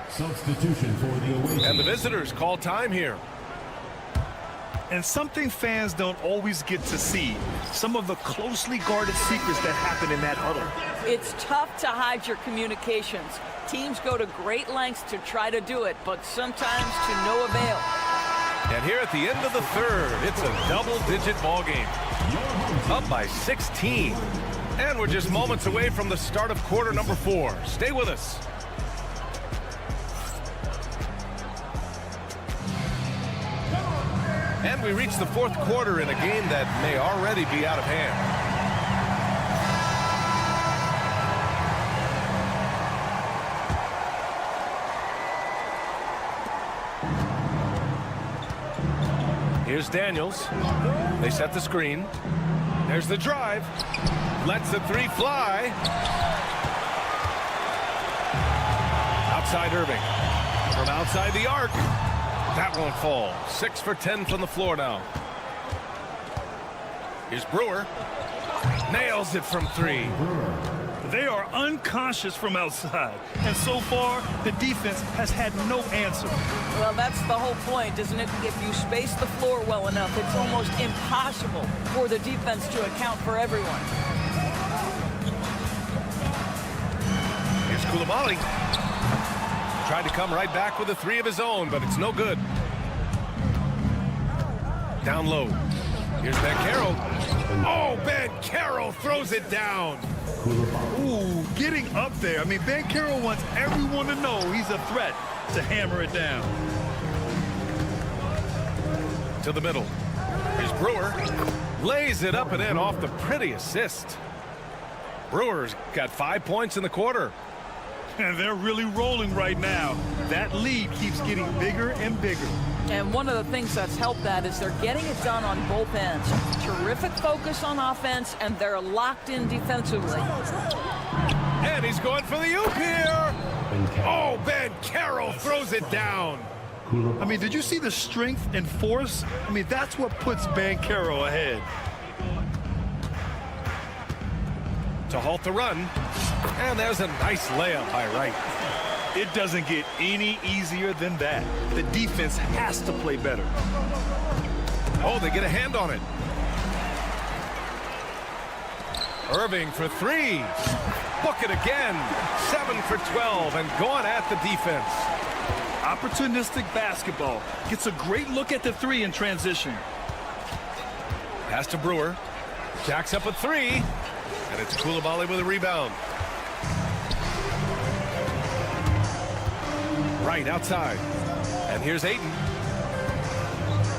Substitution for the away. And the visitors call time here. And something fans don't always get to see, some of the closely guarded secrets that happen in that huddle. It's tough to hide your communications. Teams go to great lengths to try to do it, but sometimes to no avail. And here at the end of the third, it's a double-digit ball game. Up by 16. And we're just moments away from the start of quarter number 4. Stay with us. And we reach the fourth quarter in a game that may already be out of hand. Here's Daniels. They set the screen. There's the drive. Lets the 3 fly. Outside Irving. From outside the arc. That won't fall. 6 for 10 from the floor now. Here's Brewer. Nails it from 3. They are unconscious from outside. And so far, the defense has had no answer. Well, that's the whole point, isn't it? If you space the floor well enough, it's almost impossible for the defense to account for everyone. Here's Coulibaly. Tried to come right back with a 3 of his own, but it's no good. Down low. Here's Banchero. Oh, Banchero throws it down. Ooh, getting up there. I mean, Banchero wants everyone to know he's a threat to hammer it down. To the middle. Here's Brewer. Lays it up and in off the pretty assist. Brewer's got 5 points in the quarter. And they're really rolling right now. That lead keeps getting bigger and bigger. And one of the things that's helped that is they're getting it done on both ends. Terrific focus on offense, and they're locked in defensively. And he's going for the oop here. Oh, Banchero throws it down. I mean, did you see the strength and force? I mean, that's what puts Banchero ahead. To halt the run. And there's a nice layup by Wright. It doesn't get any easier than that. The defense has to play better. Oh, they get a hand on it. Irving for 3. Book it again. 7 for 12 and going at the defense. Opportunistic basketball. Gets a great look at the 3 in transition. Pass to Brewer. Jacks up a 3. And it's Coulibaly with a rebound. Right outside. And here's Ayton.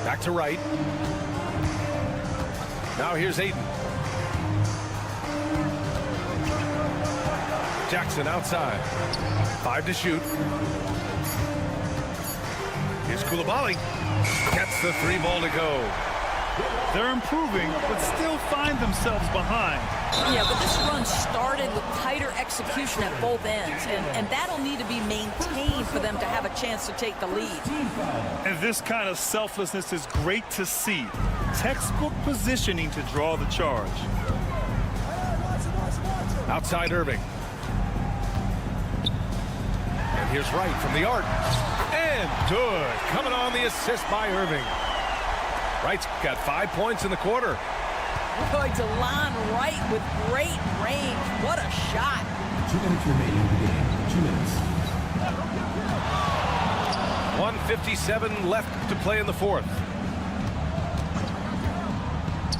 Back to right. Now here's Ayton. Jackson outside. 5 to shoot. Here's Koulibaly. Gets the 3 ball to go. They're improving, but still find themselves behind. Yeah, but this run started with tighter execution at both ends, and that'll need to be maintained for them to have a chance to take the lead. And this kind of selflessness is great to see. Textbook positioning to draw the charge. Outside Irving. And here's Wright from the arc. And good. Coming on the assist by Irving. Wright's got 5 points in the quarter. Boy, DeLon Wright with great range. What a shot. 2 minutes remaining in the game. 2 minutes. 1:57 left to play in the fourth.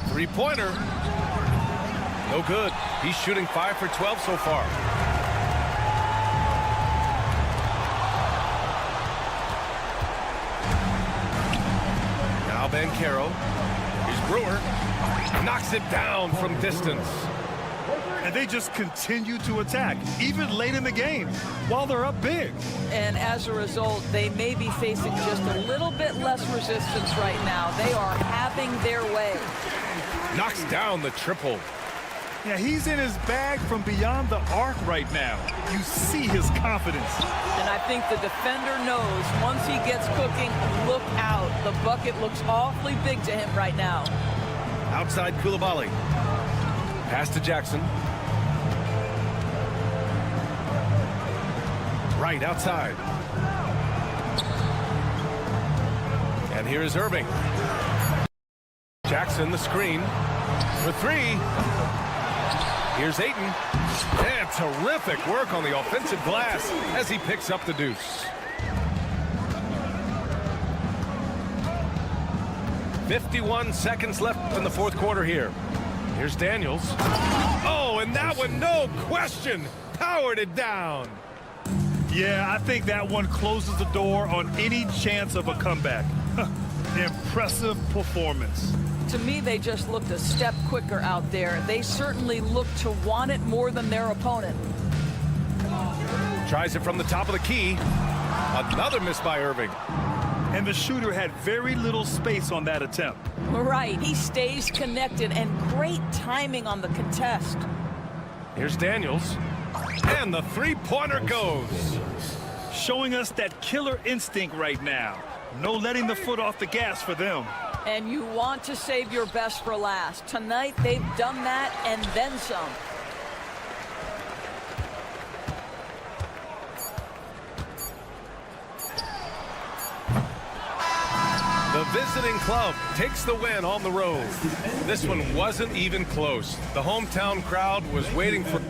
3-pointer. No good. He's shooting 5 for 12 so far. Now Banchero. Here's Brewer. Knocks it down from distance. And they just continue to attack, even late in the game, while they're up big. And as a result, they may be facing just a little bit less resistance right now. They are having their way. Knocks down the triple. Yeah, he's in his bag from beyond the arc right now. You see his confidence. And I think the defender knows once he gets cooking, look out. The bucket looks awfully big to him right now. Outside Koulibaly. Pass to Jackson. Right outside. And here is Irving. Jackson the screen for 3. Here's Ayton. And terrific work on the offensive glass as he picks up the deuce. 51 seconds left in the fourth quarter here. Here's Daniels. Oh, and that one, no question, powered it down. Yeah, I think that one closes the door on any chance of a comeback. Impressive performance. To me, they just looked a step quicker out there. They certainly looked to want it more than their opponent. Tries it from the top of the key. Another miss by Irving. And the shooter had very little space on that attempt. Right, he stays connected, and great timing on the contest. Here's Daniels. And the 3-pointer goes. Showing us that killer instinct right now. No letting the foot off the gas for them. And you want to save your best for last. Tonight, they've done that and then some. The visiting club takes the win on the road. This one wasn't even close. The hometown crowd was waiting for...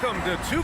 Welcome to two.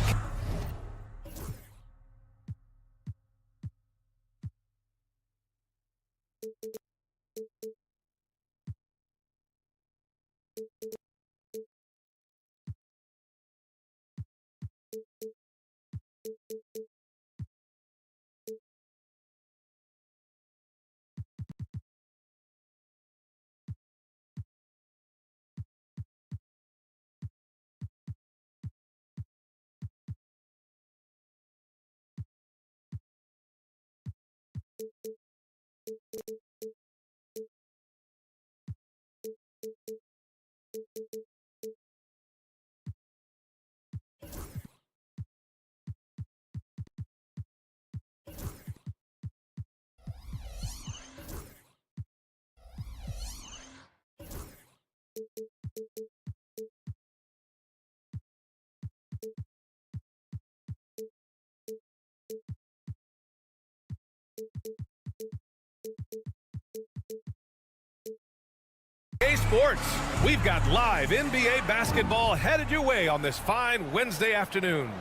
Hey Sports, we've got live NBA basketball headed your way on this fine Wednesday afternoon.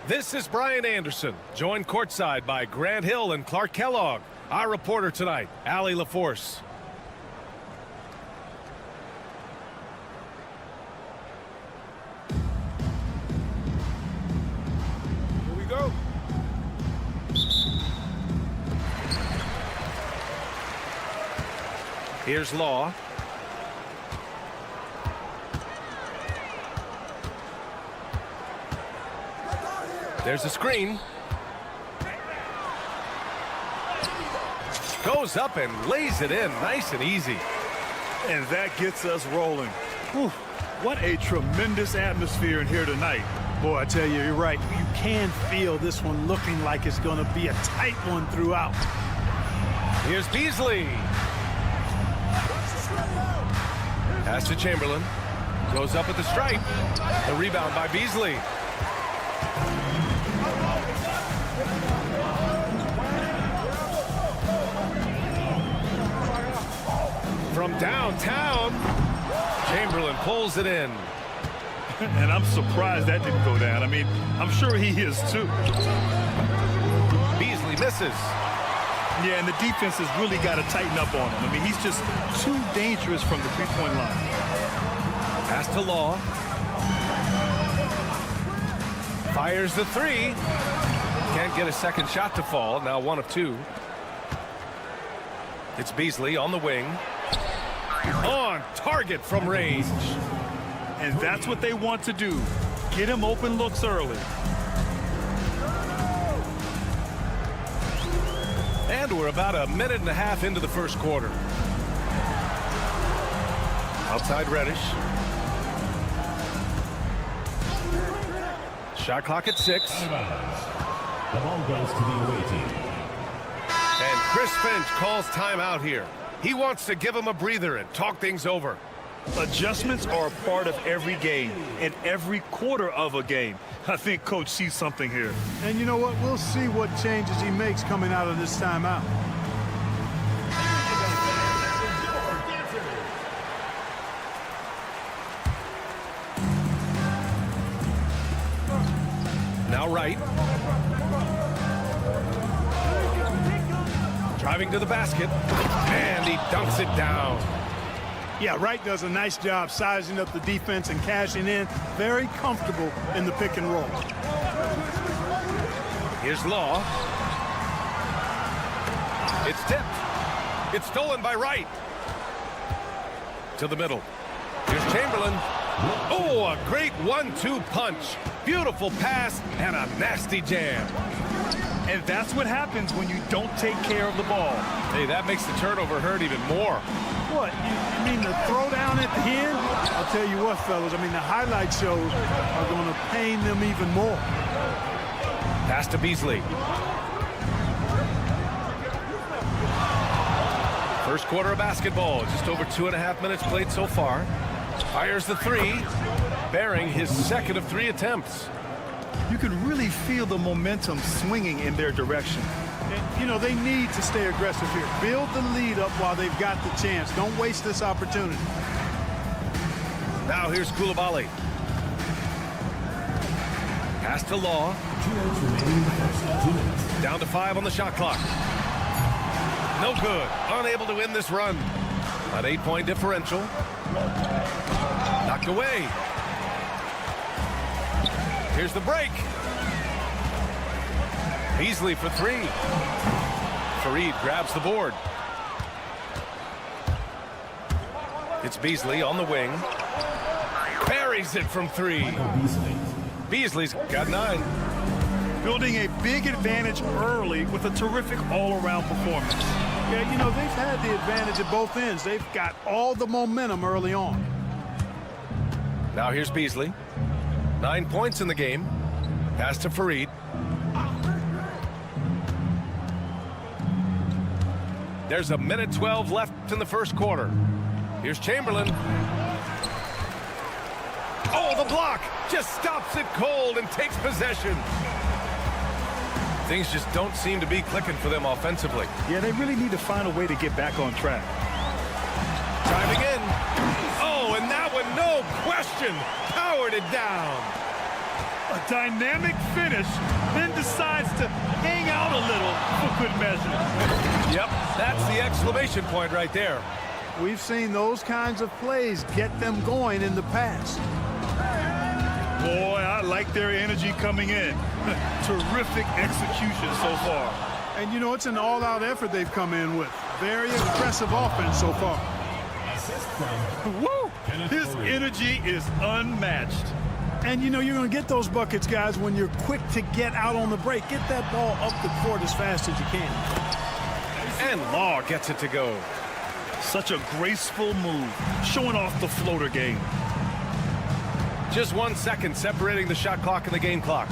This is Brian Anderson, joined courtside by Grant Hill and Clark Kellogg. Our reporter tonight, Allie LaForce. Here we go. Here's Law. There's a screen. Goes up and lays it in nice and easy. And that gets us rolling. Whew, what a tremendous atmosphere in here tonight. Boy, I tell you, you're right. You can feel this one looking like it's going to be a tight one throughout. Here's Beasley. Pass to Chamberlain. Goes up at the stripe. The rebound by Beasley. From downtown, Chamberlain pulls it in. And I'm surprised that didn't go down. I mean, I'm sure he is too. Beasley misses. Yeah, and the defense has really got to tighten up on him. I mean, he's just too dangerous from the three-point line. Pass to Law. Fires the three. Can't get a second shot to fall. Now 1 of 2. It's Beasley on the wing. On target from range. And that's what they want to do. Get him open looks early. And we're about a minute and a half into the first quarter. Outside Reddish. Shot clock at 6. The ball goes to the away team. And Chris Finch calls timeout here. He wants to give him a breather and talk things over. Adjustments are a part of every game and every quarter of a game. I think Coach sees something here. And you know what? We'll see what changes he makes coming out of this timeout. Now Wright. Driving to the basket. And he dunks it down. Yeah, Wright does a nice job sizing up the defense and cashing in. Very comfortable in the pick and roll. Here's Law. It's tipped. It's stolen by Wright. To the middle. Here's Chamberlain. Oh, a great 1-2 punch. Beautiful pass and a nasty jam. And that's what happens when you don't take care of the ball. Hey, that makes the turnover hurt even more. What? You mean the throwdown at the end? I'll tell you what, fellas. I mean, the highlight shows are going to pain them even more. Pass to Beasley. First quarter of basketball. Just over 2.5 minutes played so far. Fires the three. bearing his second of 3 attempts. You can really feel the momentum swinging in their direction. And, you know, they need to stay aggressive here. Build the lead up while they've got the chance. Don't waste this opportunity. Now here's Koulibaly. Pass to Law. Down to 5 on the shot clock. No good. Unable to win this run. An 8-point differential. Knocked away. Here's the break. Beasley for 3. Fareed grabs the board. It's Beasley on the wing. Buries it from 3. Beasley's got 9. Building a big advantage early with a terrific all-around performance. Yeah, you know, they've had the advantage at both ends. They've got all the momentum early on. Now here's Beasley. 9 points in the game. Pass to Fareed. There's a minute 12 left in the first quarter. Here's Chamberlain. Oh, the block just stops it cold and takes possession. Things just don't seem to be clicking for them offensively. Yeah, they really need to find a way to get back on track. Driving in. Oh, and that one, no question, powered it down. A dynamic finish, then decides to hang out a little for good measure. Yep, that's the exclamation point right there. We've seen those kinds of plays get them going in the past. Boy, I like their energy coming in. Terrific execution so far. And, you know, it's an all-out effort they've come in with. Very aggressive offense so far. Woo! His energy is unmatched. And, you know, you're going to get those buckets, guys, when you're quick to get out on the break. Get that ball up the court as fast as you can. And Law gets it to go. Such a graceful move, showing off the floater game. Just 1 second separating the shot clock and the game clock.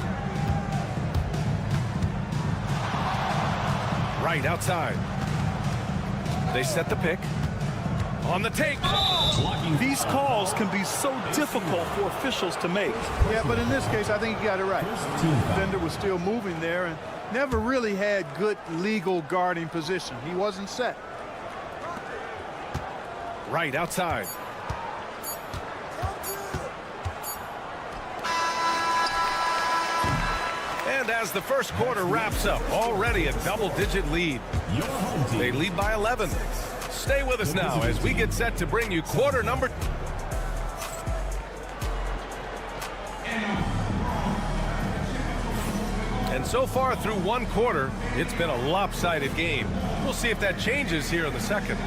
Right outside. They set the pick. On the take. These calls can be so difficult for officials to make. Yeah, but in this case, I think he got it right. The defender was still moving there and never really had good legal guarding position. He wasn't set. Right outside. And as the first quarter wraps up, already a double-digit lead. They lead by 11. Stay with us now as we get set to bring you quarter number. And so far through 1 quarter, it's been a lopsided game. We'll see if that changes here in the second.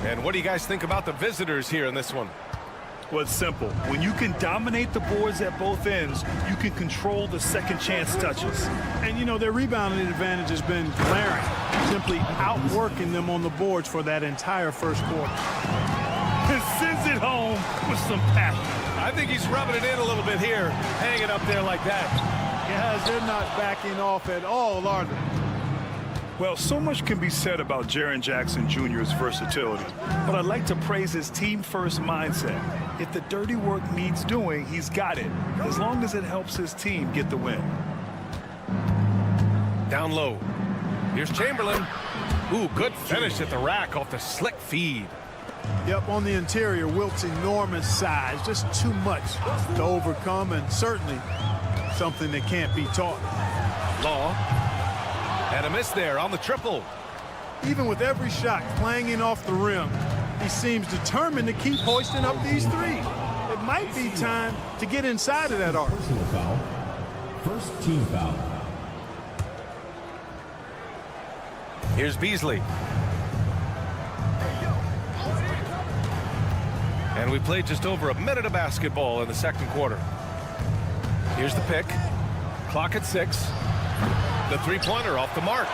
And what do you guys think about the visitors here in this one? Well, it's simple. When you can dominate the boards at both ends, you can control the second chance touches. And, you know, their rebounding advantage has been glaring, simply outworking them on the boards for that entire first quarter. And sends it home with some passion. I think he's rubbing it in a little bit here, hanging up there like that. Guys, they're not backing off at all, are they? Well, so much can be said about Jaren Jackson Jr.'s versatility, but I'd like to praise his team-first mindset. If the dirty work needs doing, he's got it, as long as it helps his team get the win. Down low. Here's Chamberlain. Ooh, good finish at the rack off the slick feed. Yep, on the interior, Wilt's enormous size, just too much to overcome, and certainly something that can't be taught. Law. And a miss there on the triple. Even with every shot clanging off the rim, he seems determined to keep hoisting up these threes. It might be time to get inside of that arc. Personal foul. First team foul. Here's Beasley. And we played just over a minute of basketball in the second quarter. Here's the pick. Clock at 6. The three-pointer off the mark.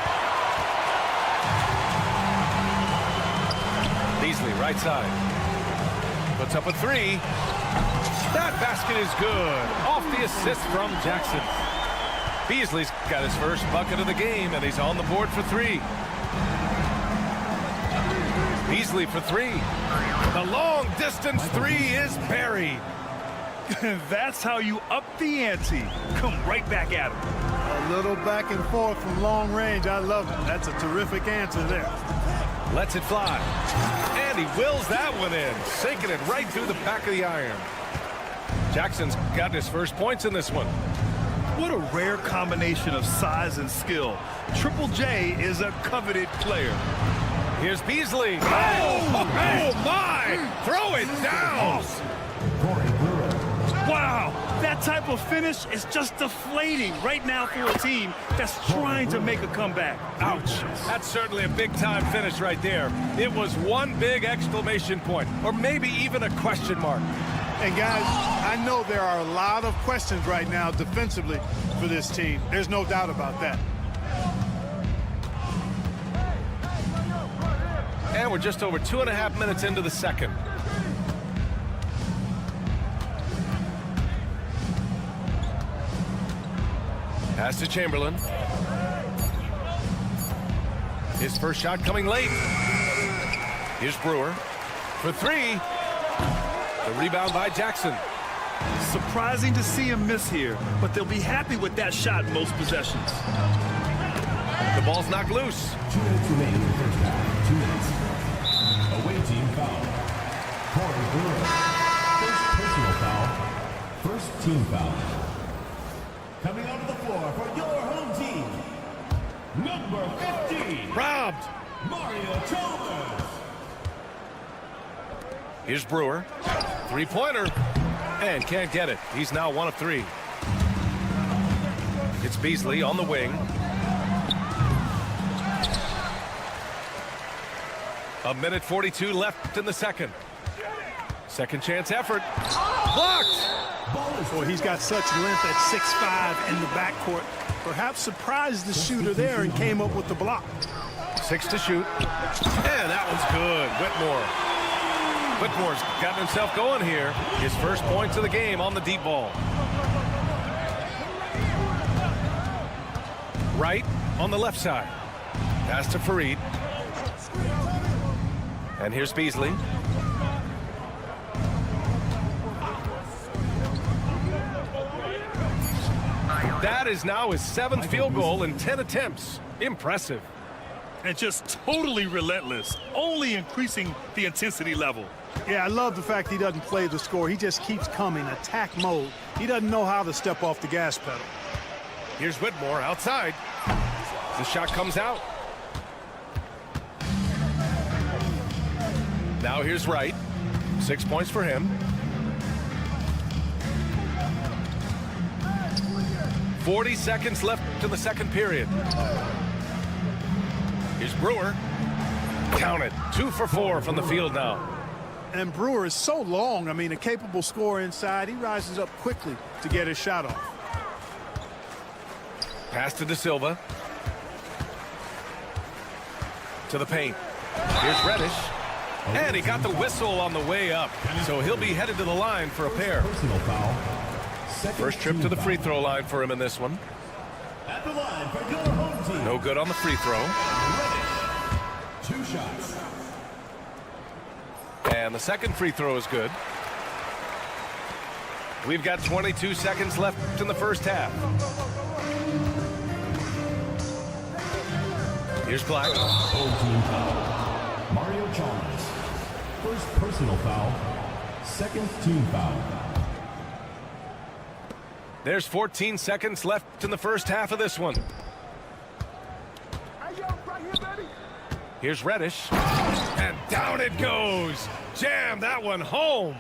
Beasley, right side. Puts up a 3. That basket is good. Off the assist from Jackson. Beasley's got his first bucket of the game, and he's on the board for 3. Beasley for 3. The long-distance 3 is buried. That's how you up the ante. Come right back at him. A little back and forth from long range. I love it. That's a terrific answer there. Lets it fly. And he wills that one in, sinking it right through the back of the iron. Jackson's got his first points in this one. What a rare combination of size and skill. Triple J is a coveted player. Here's Beasley. Oh my! Throw it down! Wow, that type of finish is just deflating right now for a team that's trying to make a comeback. Ouch. That's certainly a big-time finish right there. It was one big exclamation point, or maybe even a question mark. And guys, I know there are a lot of questions right now defensively for this team. There's no doubt about that. And we're just over 2.5 minutes into the second. Pass to Chamberlain. His first shot coming late. Here's Brewer for three. The rebound by Jackson. Surprising to see him miss here, but they'll be happy with that shot most possessions. The ball's knocked loose. 2 minutes remaining in the first half. 2 minutes. Away team foul. Corey Brewer. First personal foul. First team foul. Coming onto the floor for your home team. Number 15. Robbed. Mario Chalmers. Here's Brewer. Three-pointer. And can't get it. He's now 1 of 3. It's Beasley on the wing. A minute 42 left in the second. Second chance effort. Blocked. Boy, he's got such length at 6'5" in the backcourt. Perhaps surprised the shooter there and came up with the block. 6 to shoot. And that one's good. Whitmore's gotten himself going here. His first points of the game on the deep ball. Right on the left side. Pass to Fareed. And here's Beasley. That is now his 7th field goal in 10 attempts. Impressive. And just totally relentless, only increasing the intensity level. Yeah, I love the fact he doesn't play the score. He just keeps coming, attack mode. He doesn't know how to step off the gas pedal. Here's Whitmore outside. The shot comes out. Now here's Wright. 6 points for him. 40 seconds left in the second period. Here's Brewer. Count it. 2 for 4 from the field now. And Brewer is so long. I mean, a capable scorer inside. He rises up quickly to get his shot off. Pass to De Silva. To the paint. Here's Reddish. And he got the whistle on the way up. So he'll be headed to the line for a pair. Personal foul. First trip to the free throw line for him in this one. At the line for your home team. No good on the free throw. 2 shots. And the second free throw is good. We've got 22 seconds left in the first half. Here's Black. Home team foul. Mario Chalmers. First personal foul. Second team foul. There's 14 seconds left in the first half of this one. Here's Reddish. And down it goes. Jam that one home.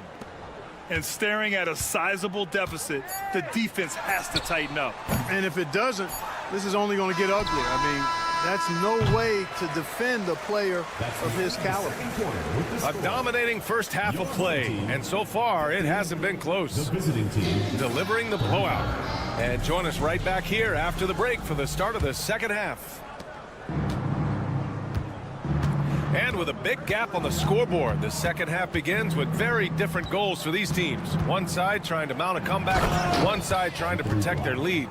And staring at a sizable deficit, the defense has to tighten up. And if it doesn't, this is only going to get ugly. I mean, that's no way to defend a player of his caliber. A dominating first half of play, and so far it hasn't been close. The visiting team. Delivering the blowout. And join us right back here after the break for the start of the second half. And with a big gap on the scoreboard, the second half begins with very different goals for these teams. One side trying to mount a comeback, one side trying to protect their lead.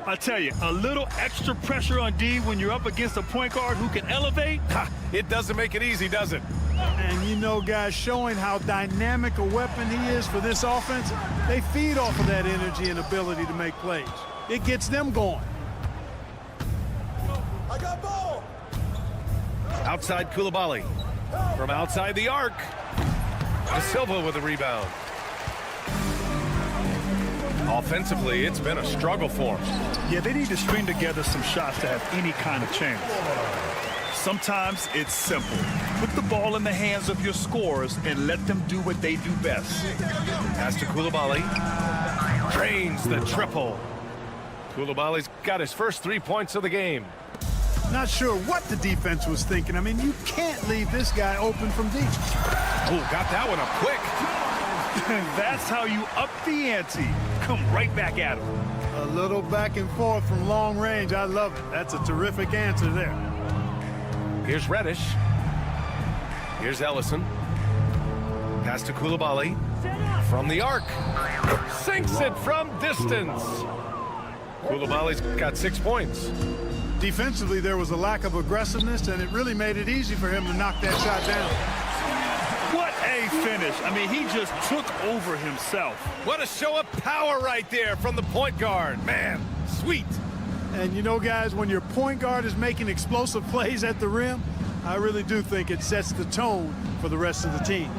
I tell you, a little extra pressure on D when you're up against a point guard who can elevate. Ha, it doesn't make it easy, does it? And you know, guys, showing how dynamic a weapon he is for this offense, they feed off of that energy and ability to make plays. It gets them going. I got ball. Outside Koulibaly. From outside the arc. De Silva with the rebound. Offensively, it's been a struggle for them. Yeah, they need to string together some shots to have any kind of chance. Sometimes it's simple. Put the ball in the hands of your scorers and let them do what they do best. Pass to Koulibaly. Drains the triple. Koulibaly's got his first 3 points of the game. Not sure what the defense was thinking. I mean, you can't leave this guy open from deep. Oh, got that one up quick. That's how you up the ante. Come right back at him. A little back and forth from long range. I love it. That's a terrific answer there. Here's Reddish. Here's Ellison. Pass to Koulibaly. From the arc. Sinks it from distance. Koulibaly's got 6 points. Defensively, there was a lack of aggressiveness, and it really made it easy for him to knock that shot down. What a finish. I mean, he just took over himself. What a show of power right there from the point guard. Man, sweet. And you know, guys, when your point guard is making explosive plays at the rim, I really do think it sets the tone for the rest of the team.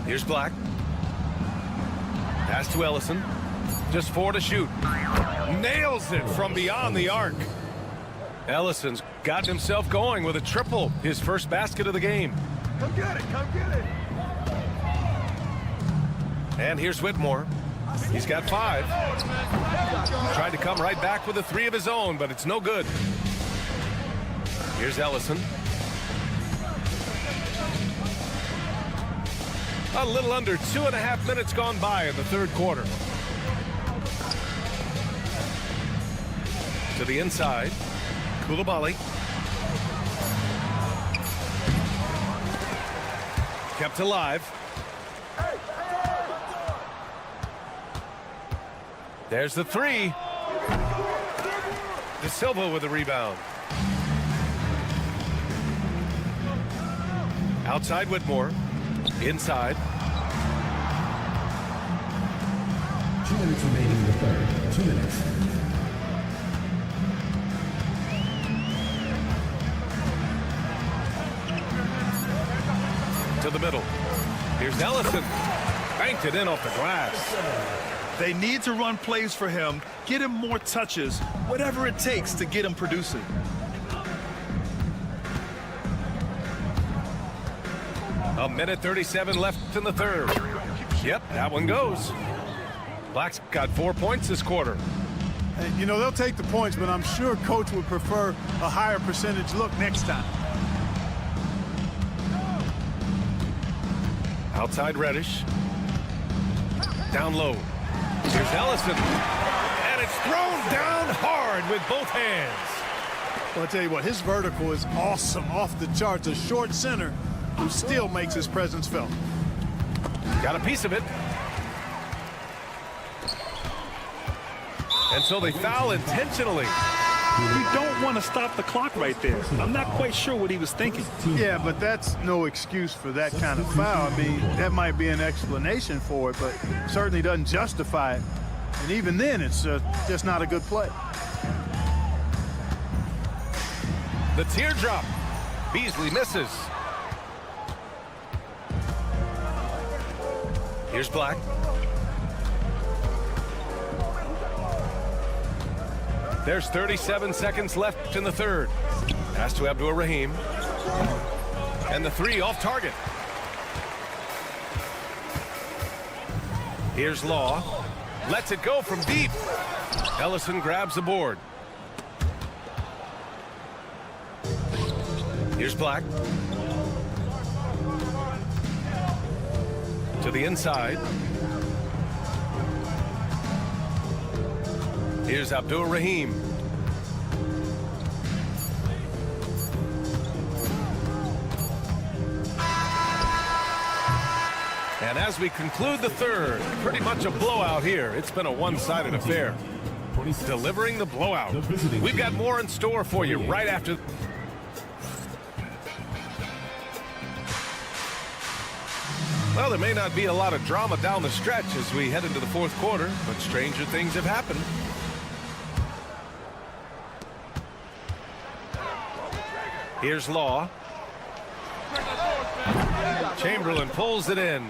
Here's Black. Pass to Ellison. Just 4 to shoot. Nails it from beyond the arc. Ellison's got himself going with a triple. His first basket of the game. Come get it. Come get it. And here's Whitmore. He's got 5. Tried to come right back with a 3 of his own, but it's no good. Here's Ellison. A little under 2.5 minutes gone by in the third quarter. To the inside. Koulibaly. Kept alive. There's the 3. De Silva with the rebound. Outside Whitmore. Inside. 2 minutes remaining in the third. 2 minutes. To the middle. Here's Ellison. Banked it in off the glass. They need to run plays for him, get him more touches, whatever it takes to get him producing. A minute 37 left in the third. Yep, that one goes. Black's got 4 points this quarter. And, you know, they'll take the points, but I'm sure Coach would prefer a higher percentage look next time. Outside Reddish. Down low. Here's Ellison. And it's thrown down hard with both hands. Well, I'll tell you what, his vertical is awesome, off the charts. A short center who still makes his presence felt. Got a piece of it. And so they foul intentionally. You don't want to stop the clock right there. I'm not quite sure what he was thinking. Yeah, but that's no excuse for that kind of foul. I mean, that might be an explanation for it, but certainly doesn't justify it. And even then, it's just not a good play. The teardrop. Beasley misses. Here's Black. There's 37 seconds left in the third. Pass to Abdur-Rahim. And the 3 off target. Here's Law. Lets it go from deep. Ellison grabs the board. Here's Black. To the inside. Here's Abdur-Rahim. And as we conclude the third, pretty much a blowout here. It's been a one-sided affair. Delivering the blowout. We've got more in store for you right after. Well, there may not be a lot of drama down the stretch as we head into the fourth quarter, but stranger things have happened. Here's Law. Chamberlain pulls it in.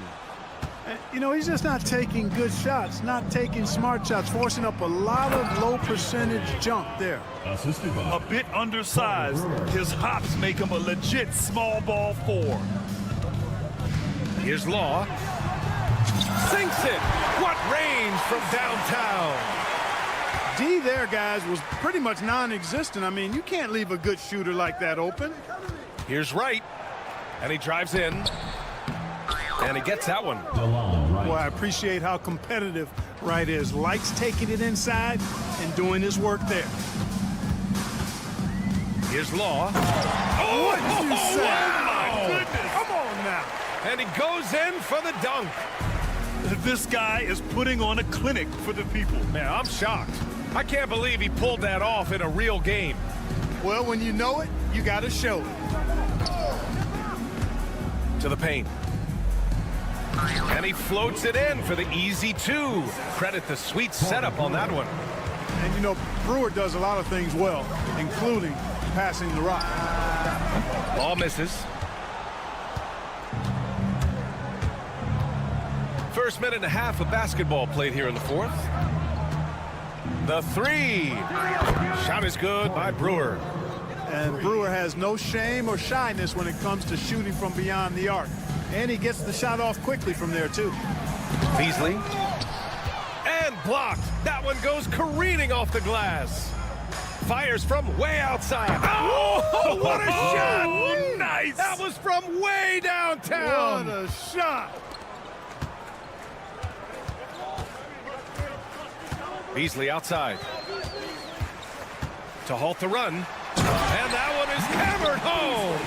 You know, he's just not taking good shots, not taking smart shots, forcing up a lot of low percentage jump there. A bit undersized. His hops make him a legit small ball 4. Here's Law. Sinks it. What range from downtown. D there, guys, was pretty much non-existent. I mean, you can't leave a good shooter like that open. Here's Wright. And he drives in. And he gets that one. Boy, I appreciate how competitive Wright is. Likes taking it inside and doing his work there. Here's Law. What did you say? My goodness. Come on now. And he goes in for the dunk. This guy is putting on a clinic for the people. Man, I'm shocked. I can't believe he pulled that off in a real game. Well, when you know it, you got to show it. To the paint. And he floats it in for the easy 2. Credit the sweet setup on that one. And, you know, Brewer does a lot of things well, including passing the rock. Ball misses. First minute and a half of basketball played here in the fourth. The 3. Shot is good by Brewer. And Brewer has no shame or shyness when it comes to shooting from beyond the arc. And he gets the shot off quickly from there, too. Beasley. And blocked. That one goes careening off the glass. Fires from way outside. Oh, what a shot! Oh, nice! That was from way downtown. What a shot! Beasley outside. To halt the run. And that one is hammered home.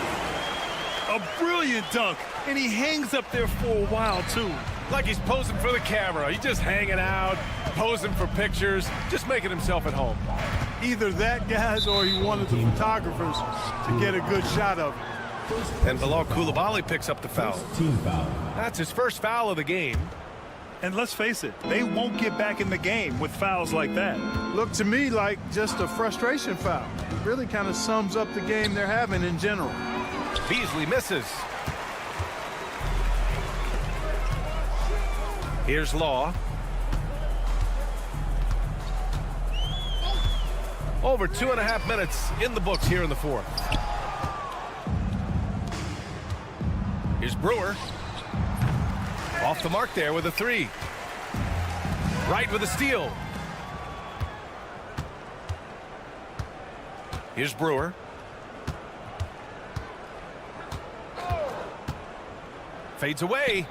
A brilliant dunk. And he hangs up there for a while, too. Like he's posing for the camera. He's just hanging out, posing for pictures, just making himself at home. Either that, guys, or he wanted the photographers to get a good shot of it. And Bilal Coulibaly picks up the foul. That's his first foul of the game. And let's face it, they won't get back in the game with fouls like that. Looked to me like just a frustration foul. It really kind of sums up the game they're having in general. Beasley misses. Here's Law. Over 2.5 minutes in the books here in the fourth. Here's Brewer. Off the mark there with a 3. Right with a steal. Here's Brewer. Fades away.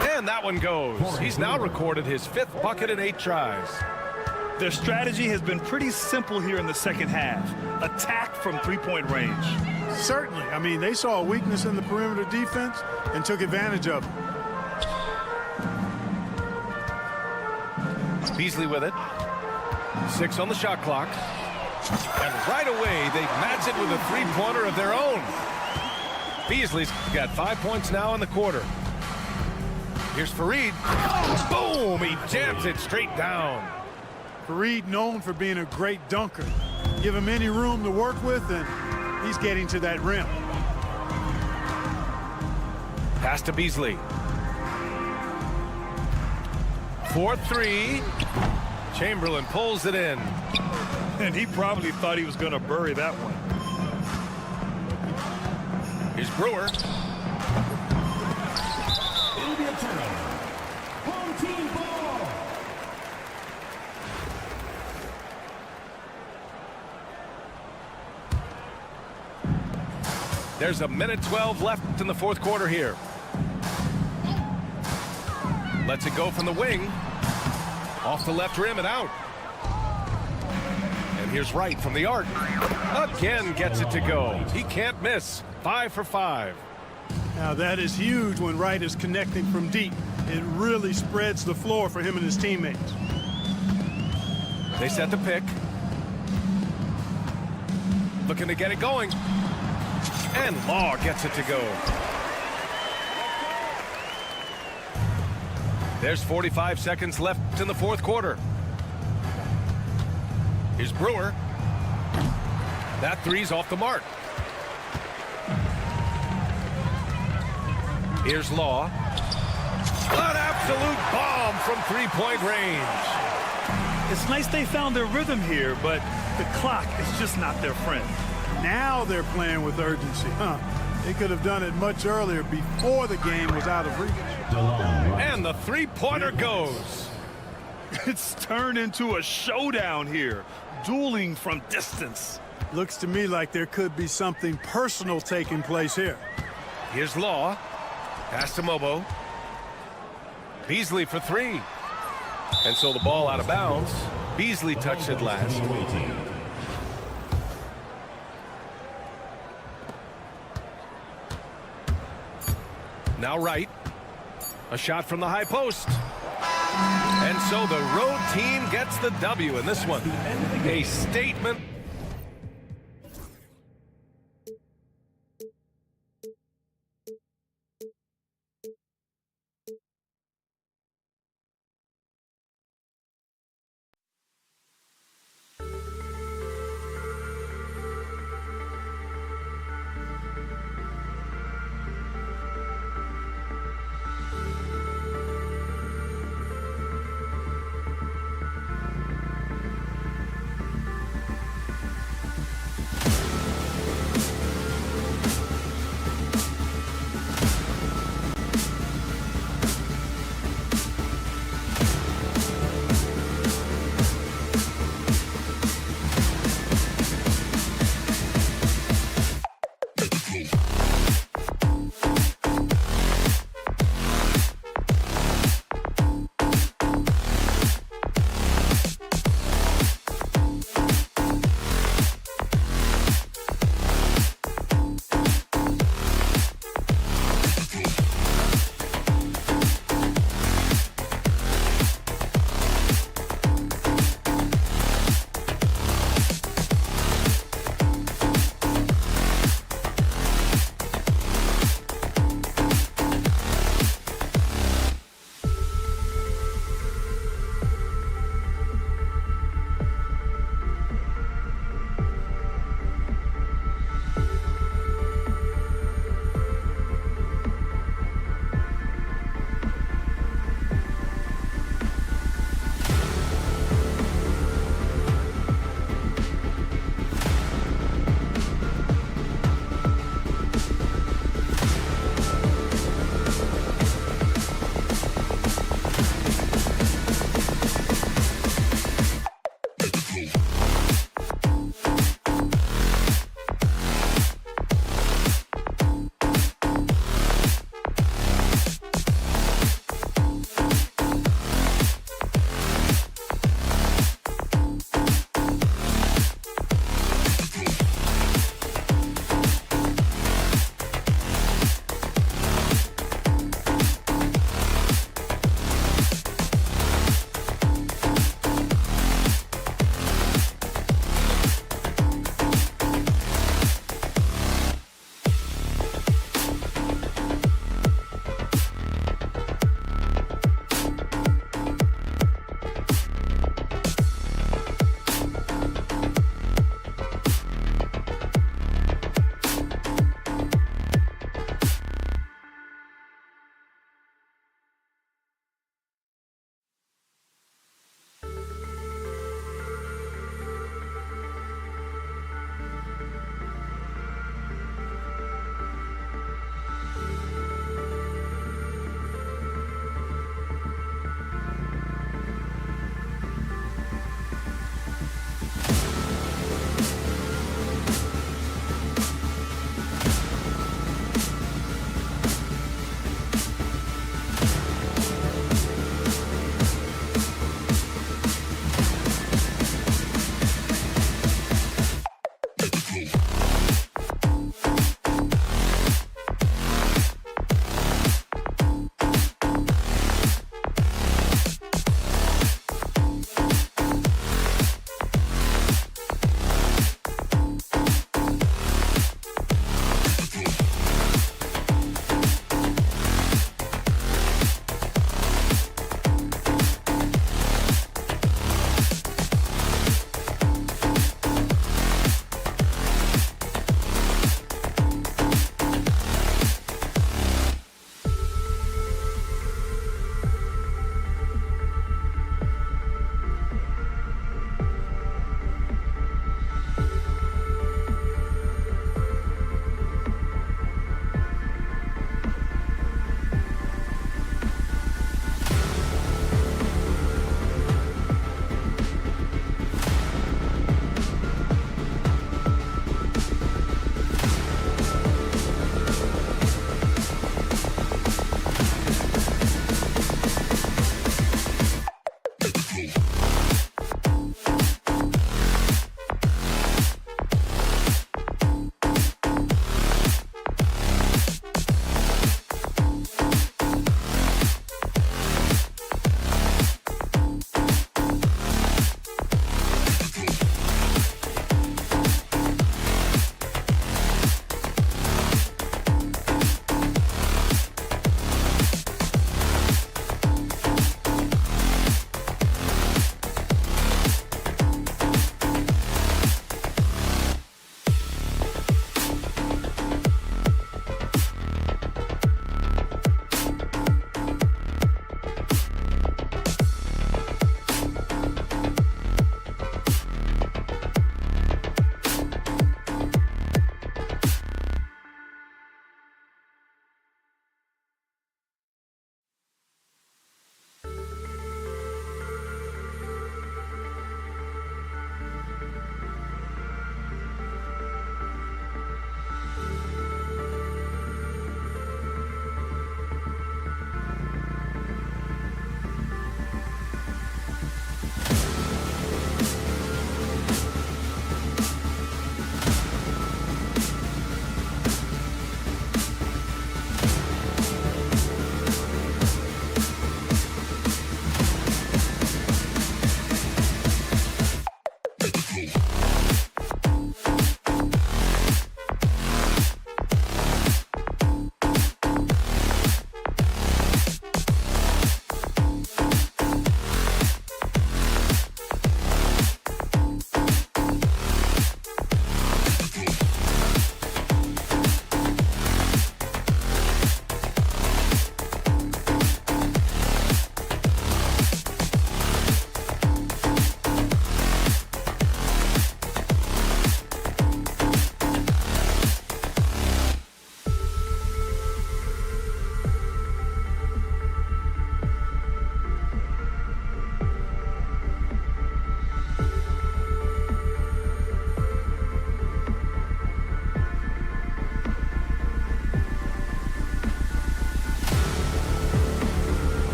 And that one goes. He's now recorded his 5th bucket in 8 tries. Their strategy has been pretty simple here in the second half. Attack from three-point range. Certainly. I mean, they saw a weakness in the perimeter defense and took advantage of it. Beasley with it. 6 on the shot clock. And right away, they match it with a 3-pointer of their own. Beasley's got 5 points now in the quarter. Here's Fareed. Boom! He jams it straight down. Fareed known for being a great dunker. Give him any room to work with, and he's getting to that rim. Pass to Beasley. 4-3. Chamberlain pulls it in. And he probably thought he was going to bury that one. Here's Brewer. It'll be a turnover. Home team ball. There's a minute 12 left in the fourth quarter here. Lets it go from the wing. Off the left rim and out. And here's Wright from the arc. Again gets it to go. He can't miss. 5 for 5. Now that is huge when Wright is connecting from deep. It really spreads the floor for him and his teammates. They set the pick. Looking to get it going. And Law gets it to go. There's 45 seconds left in the fourth quarter. Here's Brewer. That three's off the mark. Here's Law. An absolute bomb from three-point range. It's nice they found their rhythm here, but the clock is just not their friend. Now they're playing with urgency, huh? They could have done it much earlier before the game was out of reach. And the three-pointer goes. It's turned into a showdown here, dueling from distance. Looks to me like there could be something personal taking place here. Here's Law. Pass to Mobo. Beasley for three. And so the ball out of bounds. Beasley touched it last. Now Wright. A shot from the high post. And so the road team gets the W in this one. A statement.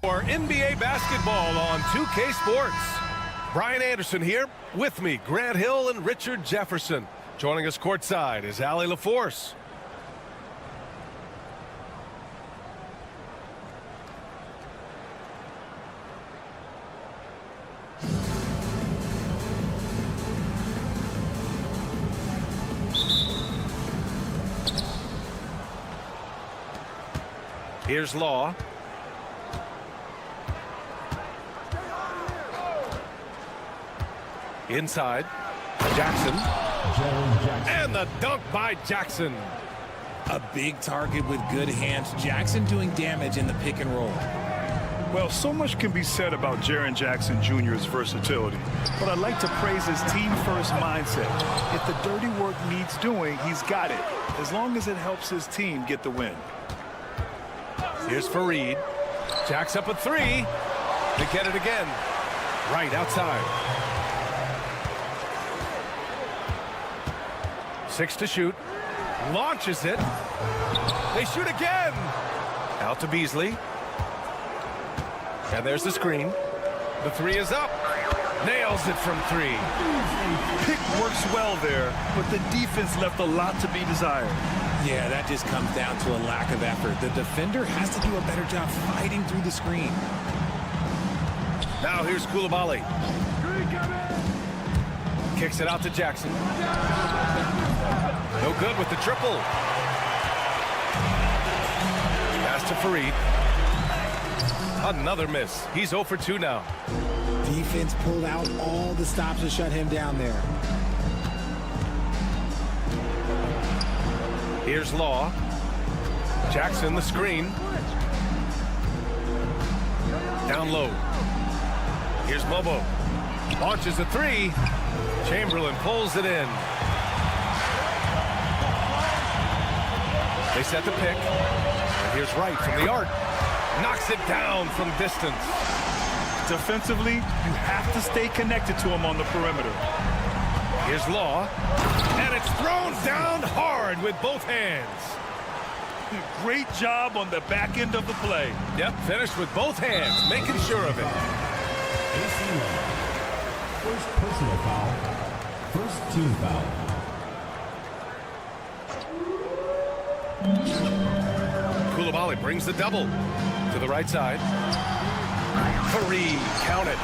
For NBA basketball on 2K Sports. Brian Anderson here. With me, Grant Hill and Richard Jefferson. Joining us courtside is Allie LaForce. Here's Law. Inside. Jackson. And the dunk by Jackson. A big target with good hands. Jackson doing damage in the pick and roll. Well, so much can be said about Jaren Jackson Jr.'s versatility, but I'd like to praise his team-first mindset. If the dirty work needs doing, he's got it, as long as it helps his team get the win. Here's Fareed. Jacks up a three. They get it again. Right outside. 6 to shoot. Launches it. They shoot again. Out to Beasley. And there's the screen. The three is up. Nails it from three. Pick works well there, but the defense left a lot to be desired. Yeah, that just comes down to a lack of effort. The defender has to do a better job fighting through the screen. Now here's Coulibaly. Kicks it out to Jackson. No good with the triple. Pass to Fareed. Another miss. He's 0 for 2 now. Defense pulled out all the stops to shut him down there. Here's Law. Jackson the screen. Down low. Here's Mobo. Launches a three. Chamberlain pulls it in. They set the pick. And here's Wright from the arc. Knocks it down from distance. Defensively, you have to stay connected to him on the perimeter. Here's Law. And it's thrown down hard with both hands. Great job on the back end of the play. Yep, finished with both hands, making sure of it. First personal foul. First team foul. Coulibaly brings the double to the right side. Fareed, count it.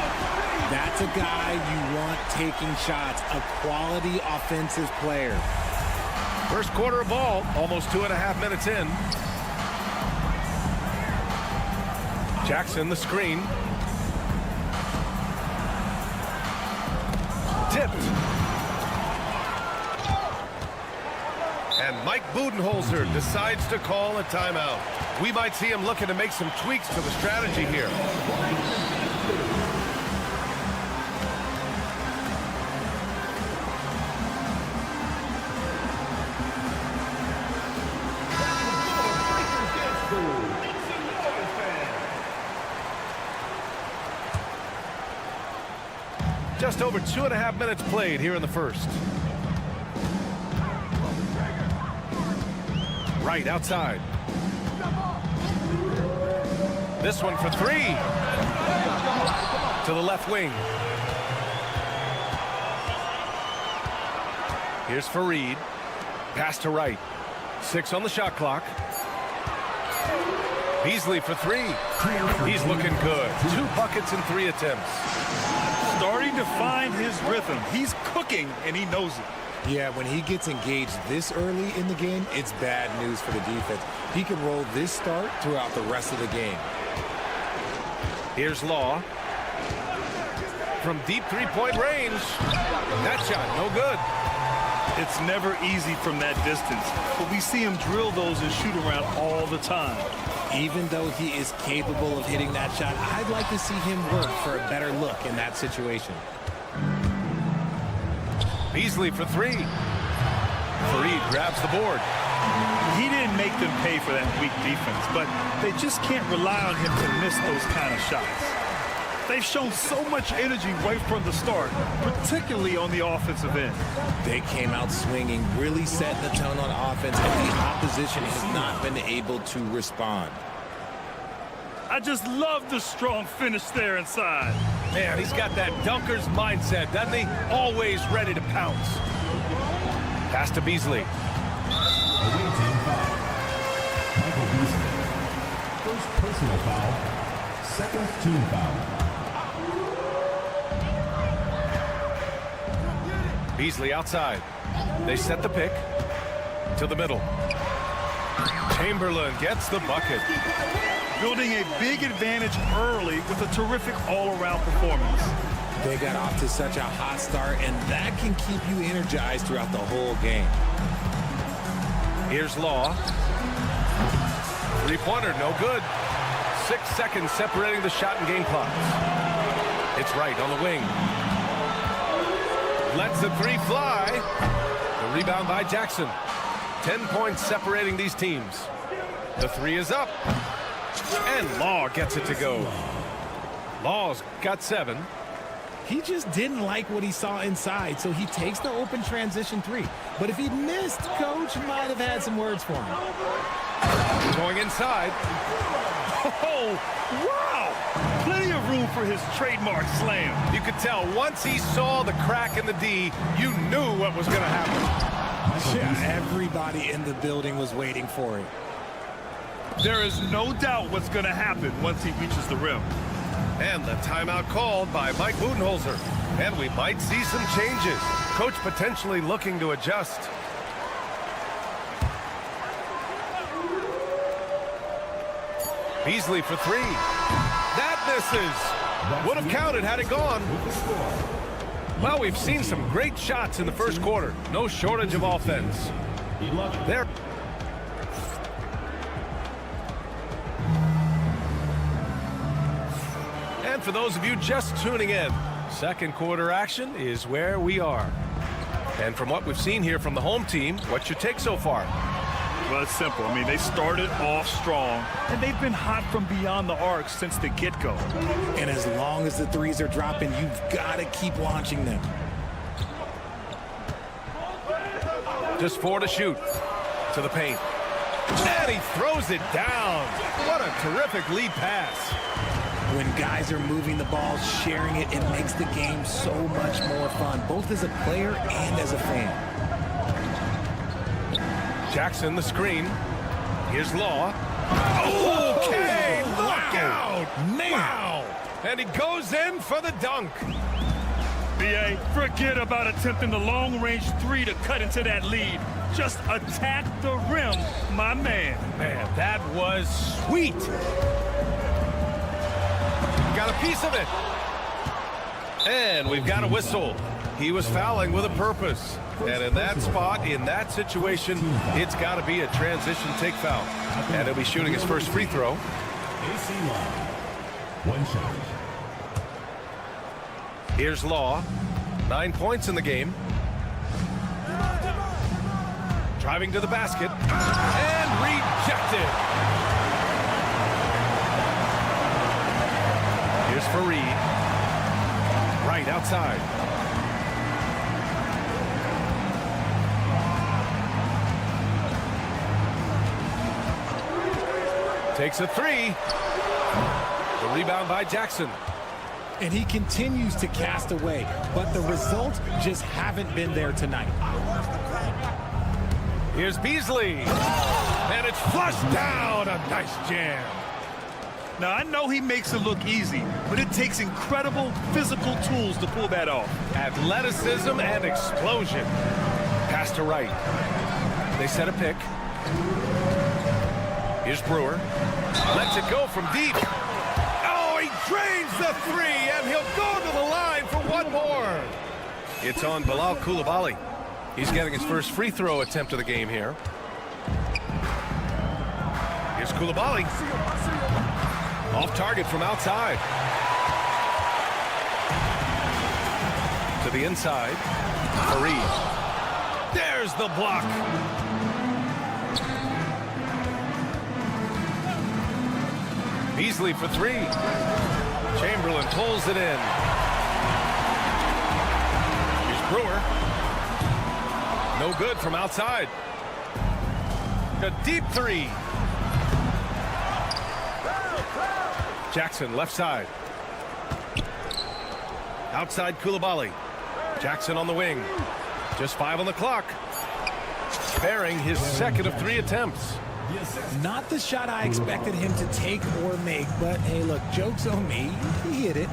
That's a guy you want taking shots, a quality offensive player. First quarter of ball, almost 2.5 minutes in. Jackson the screen. Tipped. And Mike Budenholzer decides to call a timeout. We might see him looking to make some tweaks to the strategy here. Just over 2.5 minutes played here in the first. Right outside. This one for three. To the left wing. Here's Fareed. Pass to right. 6 on the shot clock. Beasley for three. He's looking good. 2 buckets in 3 attempts. Starting to find his rhythm. He's cooking, and he knows it. Yeah, when he gets engaged this early in the game, it's bad news for the defense. He can roll this start throughout the rest of the game. Here's Law. From deep three-point range. That shot, no good. It's never easy from that distance, but we see him drill those and shoot around all the time. Even though he is capable of hitting that shot, I'd like to see him work for a better look in that situation. Beasley for three. Fareed grabs the board. He didn't make them pay for that weak defense, but they just can't rely on him to miss those kind of shots. They've shown so much energy right from the start, particularly on the offensive end. They came out swinging, really setting the tone on offense, and the opposition has not been able to respond. I just love the strong finish there inside. Man, he's got that dunker's mindset, doesn't he? Always ready to pounce. Pass to Beasley. Away team foul. Michael Beasley. First personal foul. Second team foul. Beasley outside. They set the pick to the middle. Chamberlain gets the bucket. Building a big advantage early with a terrific all-around performance. They got off to such a hot start, and that can keep you energized throughout the whole game. Here's Law. Three-pointer, no good. 6 seconds separating the shot and game clocks. It's right on the wing. Lets the three fly. The rebound by Jackson. 10 points separating these teams. The three is up. And Law gets it to go. Law's got 7. He just didn't like what he saw inside, so he takes the open transition three. But if he missed, Coach might have had some words for him. Going inside. Oh, wow! Plenty of room for his trademark slam. You could tell once he saw the crack in the D, you knew what was going to happen. Yeah, everybody in the building was waiting for it. There is no doubt what's going to happen once he reaches the rim. And the timeout called by Mike Budenholzer. And we might see some changes. Coach potentially looking to adjust. Beasley for 3. That misses. Would have counted had it gone. Well, we've seen some great shots in the first quarter. No shortage of offense. There. And for those of you just tuning in, second quarter action is where we are. And from what we've seen here from the home team, what's your take so far? Well, it's simple. I mean, they started off strong, and they've been hot from beyond the arc since the get-go. And as long as the threes are dropping, you've got to keep launching them. Just 4 to shoot. To the paint. And he throws it down. What a terrific lead pass. When guys are moving the ball, sharing it, it makes the game so much more fun, both as a player and as a fan. Jackson, the screen. Here's Law. Okay, look out! Man. Wow! And he goes in for the dunk. B.A., forget about attempting the long-range three to cut into that lead. Just attack the rim, my man. Man, that was sweet. Got a piece of it. And we've got a whistle. He was fouling with a purpose. And in that spot, in that situation, it's got to be a transition take foul. And he'll be shooting his first free throw. AC Law. 1 shot. Here's Law. 9 points in the game. Driving to the basket. And rejected. Here's Fareed. Right outside. Takes a 3. The rebound by Jackson. And he continues to cast away, but the results just haven't been there tonight. Here's Beasley. And it's flushed down. A nice jam. Now, I know he makes it look easy, but it takes incredible physical tools to pull that off. Athleticism and explosion. Pass to right. They set a pick. Here's Brewer. Lets it go from deep. Oh, he drains the 3, and he'll go to the line for one more. It's on Bilal Coulibaly. He's getting his first free throw attempt of the game here. Here's Coulibaly. Off target from outside. To the inside. Fareed. There's the block. Beasley for 3. Chamberlain pulls it in. Here's Brewer. No good from outside. A deep 3. Jackson, left side. Outside Koulibaly. Jackson on the wing. Just 5 on the clock. Bearing his second of 3 attempts. Not the shot I expected him to take or make, but hey, look, joke's on me. He hit it.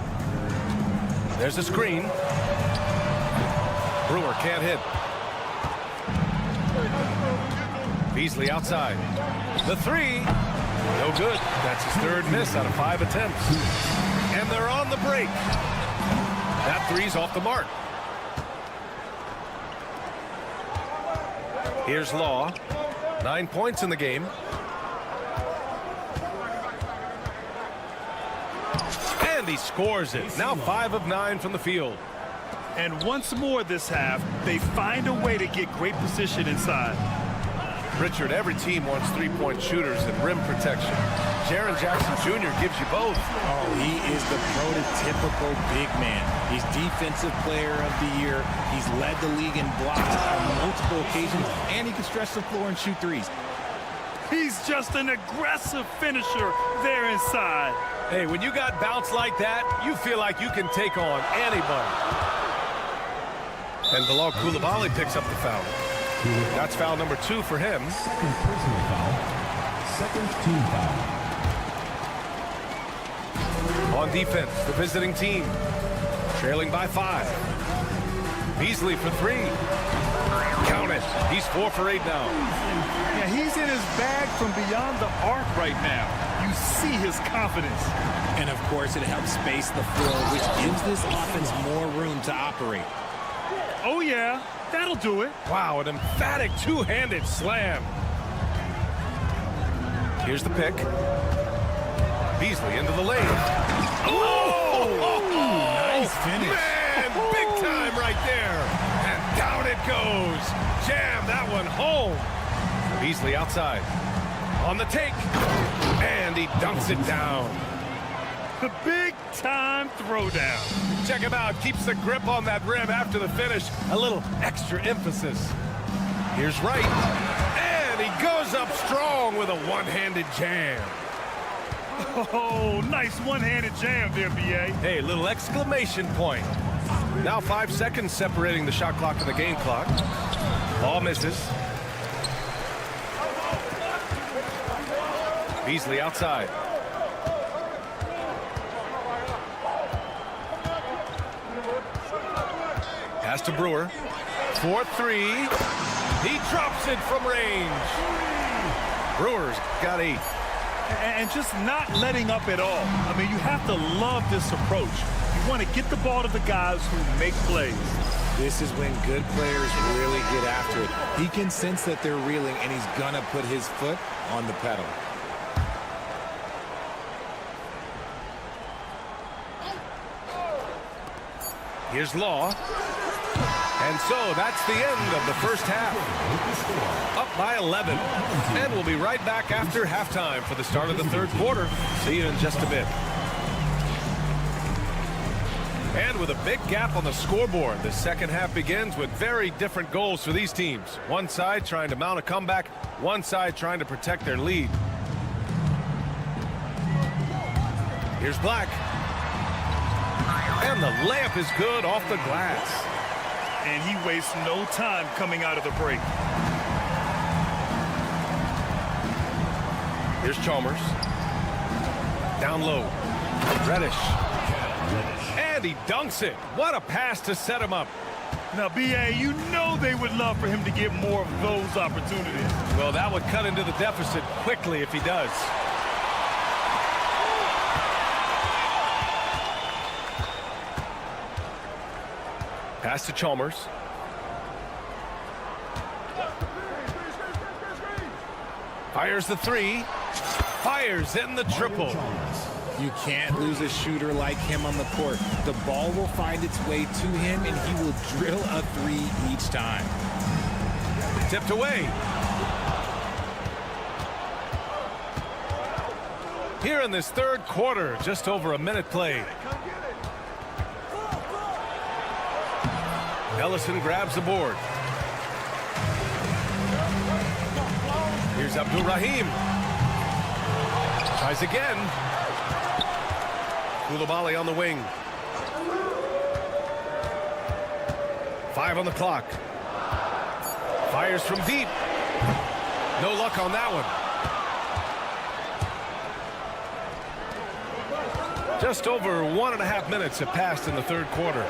There's a screen. Brewer can't hit. Beasley outside. The 3. No good. That's his 3rd miss out of 5 attempts. And they're on the break. That 3's off the mark. Here's Law. 9 points in the game. And he scores it. Now 5 of 9 from the field. And once more this half, they find a way to get great position inside. Richard, every team wants 3-point shooters and rim protection. Jaren Jackson Jr. gives you both. Oh, he is the prototypical big man. He's Defensive Player of the Year. He's led the league in blocks on multiple occasions, and he can stretch the floor and shoot threes. He's just an aggressive finisher there inside. Hey, when you got bounce like that, you feel like you can take on anybody. And Bilal Koulibaly picks up the foul. That's foul number 2 for him. Second personal foul. Second team foul. On defense, the visiting team. Trailing by 5. Beasley for 3. Count it. He's 4 for 8 now. Yeah, he's in his bag from beyond the arc right now. You see his confidence. And of course, it helps space the floor, which gives this offense more room to operate. Oh, yeah. That'll do it. Wow, an emphatic 2-handed slam. Here's the pick. Beasley into the lane. Nice finish. Man, big time right there. And down it goes. Jam that one home. Beasley outside. On the take. And he dunks it down. The big-time throwdown. Check him out. Keeps the grip on that rim after the finish. A little extra emphasis. Here's Wright. And he goes up strong with a one-handed jam. Oh, nice one-handed jam there, B.A. Hey, little exclamation point. Now 5 seconds separating the shot clock and the game clock. Ball misses. Beasley outside. Pass to Brewer. 4-3. He drops it from range. Brewer's got 8. And just not letting up at all. I mean, you have to love this approach. You want to get the ball to the guys who make plays. This is when good players really get after it. He can sense that they're reeling, and he's going to put his foot on the pedal. Here's Law. And so that's the end of the first half. Up by 11. And we'll be right back after halftime for the start of the 3rd quarter. See you in just a bit. And with a big gap on the scoreboard, the second half begins with very different goals for these teams. One side trying to mount a comeback, one side trying to protect their lead. Here's Black. And the layup is good off the glass. And he wastes no time coming out of the break. Here's Chalmers. Down low. Reddish. And he dunks it. What a pass to set him up. Now, B.A., you know they would love for him to get more of those opportunities. Well, that would cut into the deficit quickly if he does. Pass to Chalmers. Fires the 3. Fires in the triple. You can't lose a shooter like him on the court. The ball will find its way to him, and he will drill a 3 each time. Tipped away. Here in this 3rd quarter, just over a minute played. Ellison grabs the board. Here's Abdul Rahim. Tries again. Koulibaly on the wing. 5 on the clock. Fires from deep. No luck on that one. Just over 1.5 minutes have passed in the third quarter.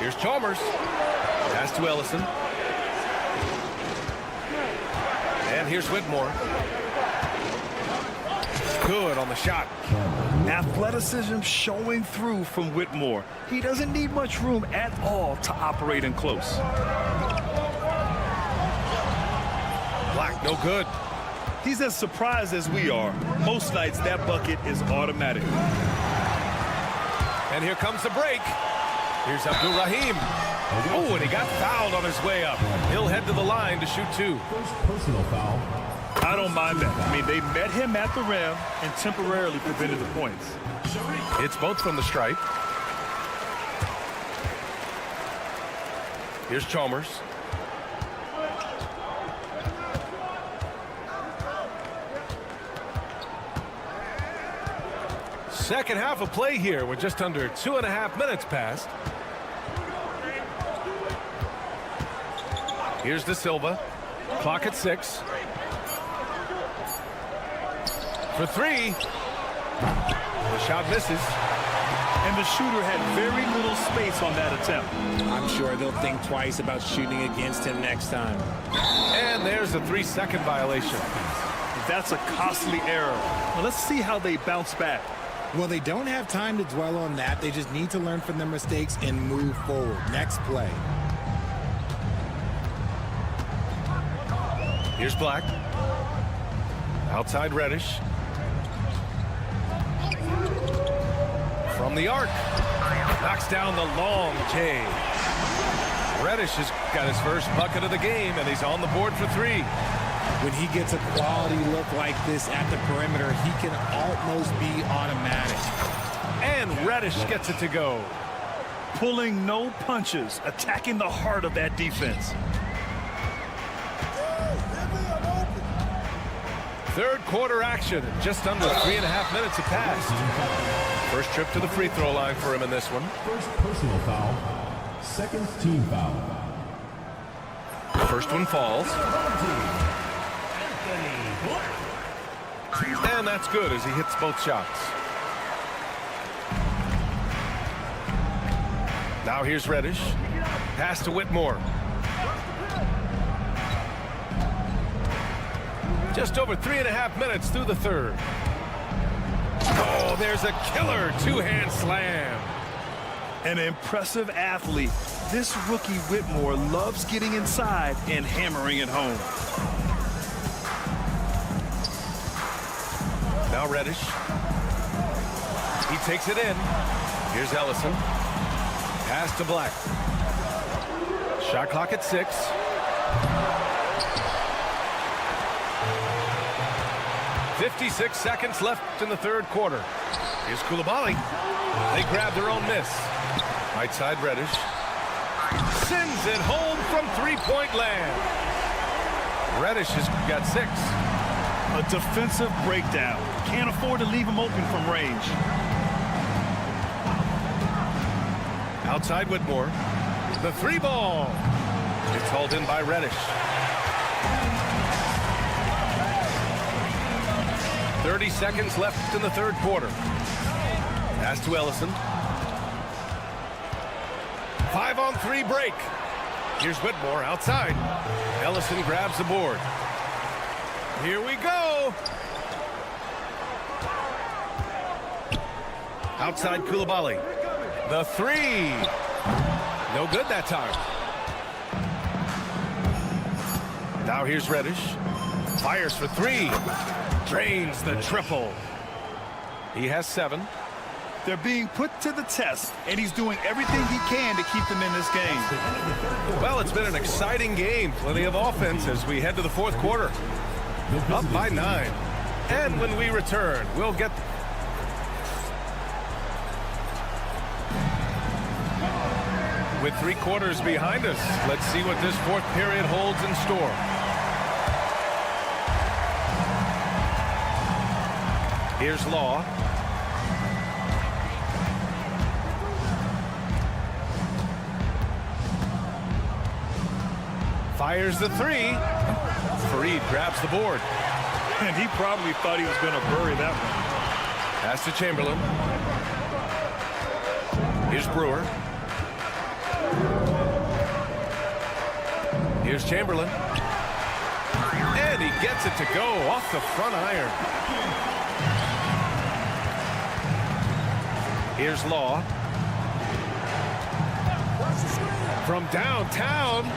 Here's Chalmers. Pass to Ellison. And here's Whitmore. Good on the shot. Athleticism showing through from Whitmore. He doesn't need much room at all to operate in close. Black, no good. He's as surprised as we are. Most nights that bucket is automatic. And here comes the break. Here's Abdul Rahim. Oh, and he got fouled on his way up. He'll head to the line to shoot 2. First personal foul. I don't mind that. I mean, they met him at the rim and temporarily prevented the points. It's both from the stripe. Here's Chalmers. Second half of play here with just under 2.5 minutes passed. Here's De Silva. Clock at 6. For 3. The shot misses. And the shooter had very little space on that attempt. I'm sure they'll think twice about shooting against him next time. And there's a 3-second violation. That's a costly error. Now let's see how they bounce back. Well, they don't have time to dwell on that. They just need to learn from their mistakes and move forward. Next play. Here's Black. Outside Reddish. From the arc. Knocks down the long J. Reddish has got his first bucket of the game, and he's on the board for 3. When he gets a quality look like this at the perimeter, he can almost be automatic. And Reddish gets it to go. Pulling no punches, attacking the heart of that defense. Third quarter action. Just under 3.5 minutes have passed. First trip to the free throw line for him in this one. First personal foul. Second team foul. First one falls. And that's good as he hits both shots. Now here's Reddish. Pass to Whitmore. Just over 3.5 minutes through the third. Oh, there's a killer two-hand slam. An impressive athlete. This rookie Whitmore loves getting inside and hammering it home. Now Reddish. He takes it in. Here's Ellison. Pass to Black. Shot clock at 6. "56 seconds left in the third quarter. Here's Koulibaly. They grab their own miss. Right side Reddish. Sends it home from three-point land. Reddish has got 6. A defensive breakdown. Can't afford to leave him open from range. Outside Whitmore. The 3 ball. It's hauled in by Reddish. 30 seconds left in the third quarter. Pass to Ellison. 5-on-3 break. Here's Whitmore outside. Ellison grabs the board. Here we go. Outside Koulibaly. The 3. No good that time. Now here's Reddish. Fires for 3. Drains the triple. He has 7. They're being put to the test, and he's doing everything he can to keep them in this game. Well, it's been an exciting game. Plenty of offense as we head to the fourth quarter. Up by 9. And when we return, we'll get... With 3 quarters behind us, let's see what this fourth period holds in store. Here's Law. Fires the three. Fareed grabs the board. And he probably thought he was going to bury that one. Pass to Chamberlain. Here's Brewer. Here's Chamberlain. And he gets it to go off the front iron. Here's Law. From downtown,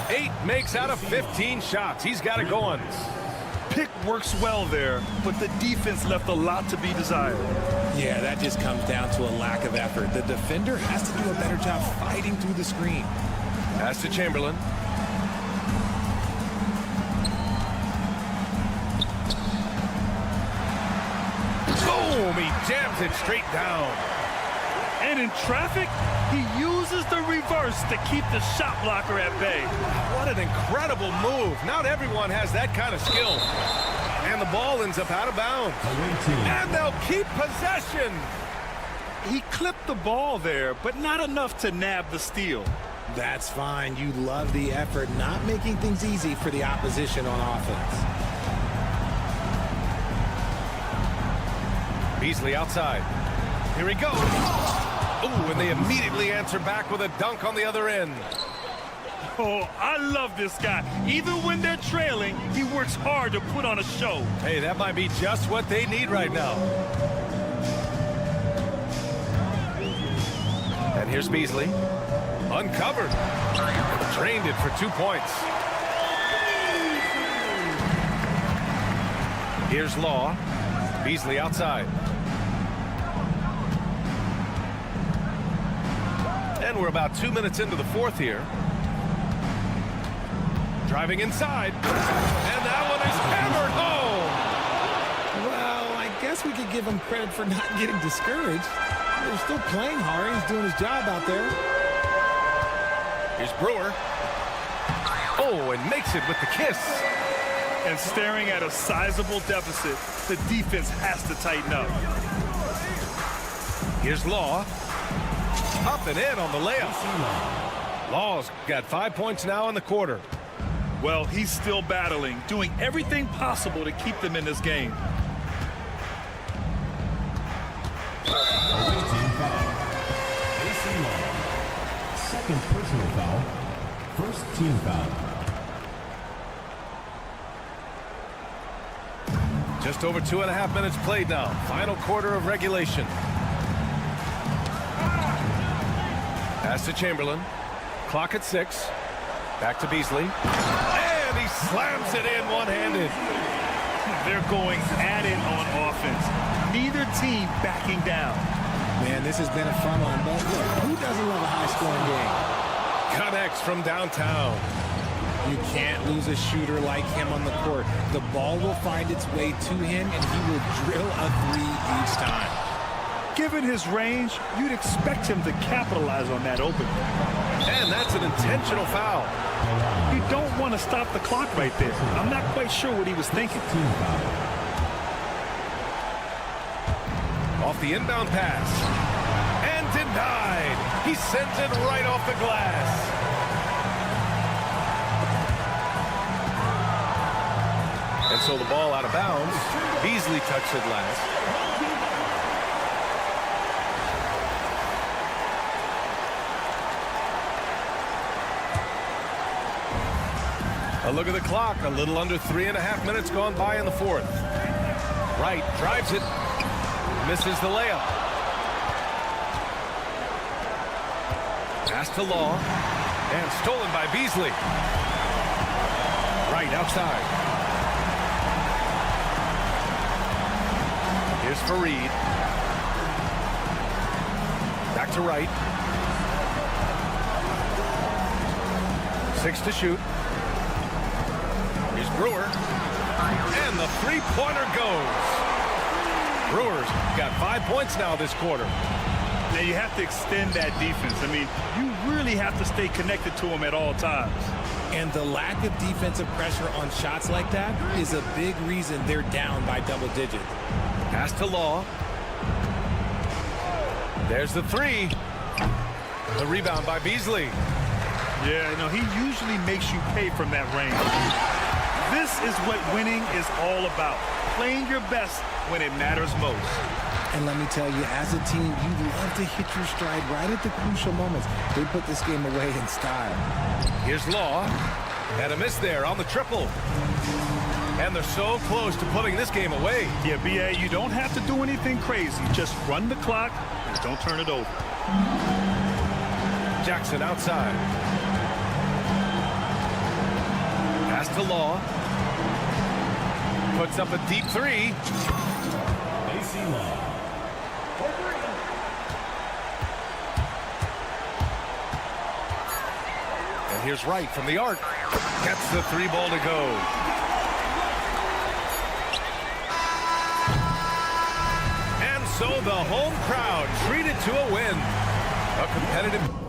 8 makes out of 15 shots. He's got it going. Pick works well there, but the defense left a lot to be desired. Yeah, that just comes down to a lack of effort. The defender has to do a better job fighting through the screen. Pass to Chamberlain. Boom! He jams it straight down. And in traffic, he uses the reverse to keep the shot blocker at bay. What an incredible move. Not everyone has that kind of skill. And the ball ends up out of bounds. And they'll keep possession. He clipped the ball there, but not enough to nab the steal. That's fine. You love the effort, not making things easy for the opposition on offense. Beasley outside. Here he goes. Oh, and they immediately answer back with a dunk on the other end. Oh, I love this guy. Even when they're trailing, he works hard to put on a show. Hey, that might be just what they need right now. And here's Beasley. Uncovered. Drained it for 2 points. Here's Law. Beasley outside. And we're about 2 minutes into the fourth here. Driving inside. And that one is hammered home. Well, I guess we could give him credit for not getting discouraged. They're still playing hard. He's doing his job out there. Here's Brewer. Oh, and makes it with the kiss. And staring at a sizable deficit, the defense has to tighten up. Here's Law. Up and in on the layup. Law's got 5 points now in the quarter. Well, he's still battling, doing everything possible to keep them in this game. Away team foul. AC Law. Second personal foul. First team foul. Just over 2.5 minutes played now. Final quarter of regulation. Pass to Chamberlain. Clock at 6. Back to Beasley. And he slams it in one-handed. They're going at it on offense. Neither team backing down. Man, this has been a fun one, but look, who doesn't love a high-scoring game? Connects from downtown. You can't lose a shooter like him on the court. The ball will find its way to him, and he will drill a three each time. Given his range, you'd expect him to capitalize on that opening. And that's an intentional foul. You don't want to stop the clock right there. I'm not quite sure what he was thinking. Off the inbound pass. And denied. He sends it right off the glass. And so the ball out of bounds. Beasley touched it last. A look at the clock. A little under 3.5 minutes gone by in the fourth. Wright drives it. Misses the layup. Pass to Law. And stolen by Beasley. Wright outside. Here's Fareed. Back to Wright. 6 to shoot. Here's Brewer. And the three-pointer goes. Brewers got 5 points now this quarter. Now you have to extend that defense. I mean, you really have to stay connected to him at all times. And the lack of defensive pressure on shots like that is a big reason they're down by double digits. Pass to Law. There's the three. The rebound by Beasley. Yeah, he usually makes you pay from that range. This is what winning is all about. Playing your best when it matters most. And let me tell you, as a team, you love to hit your stride right at the crucial moments. They put this game away in style. Here's Law. And a miss there on the triple. And they're so close to putting this game away. Yeah, B.A., you don't have to do anything crazy. Just run the clock and don't turn it over. Jackson outside. Pass to Law. Puts up a deep three. AC Law. And here's Wright from the arc. Gets the three ball to go. And so the home crowd treated to a win. A competitive...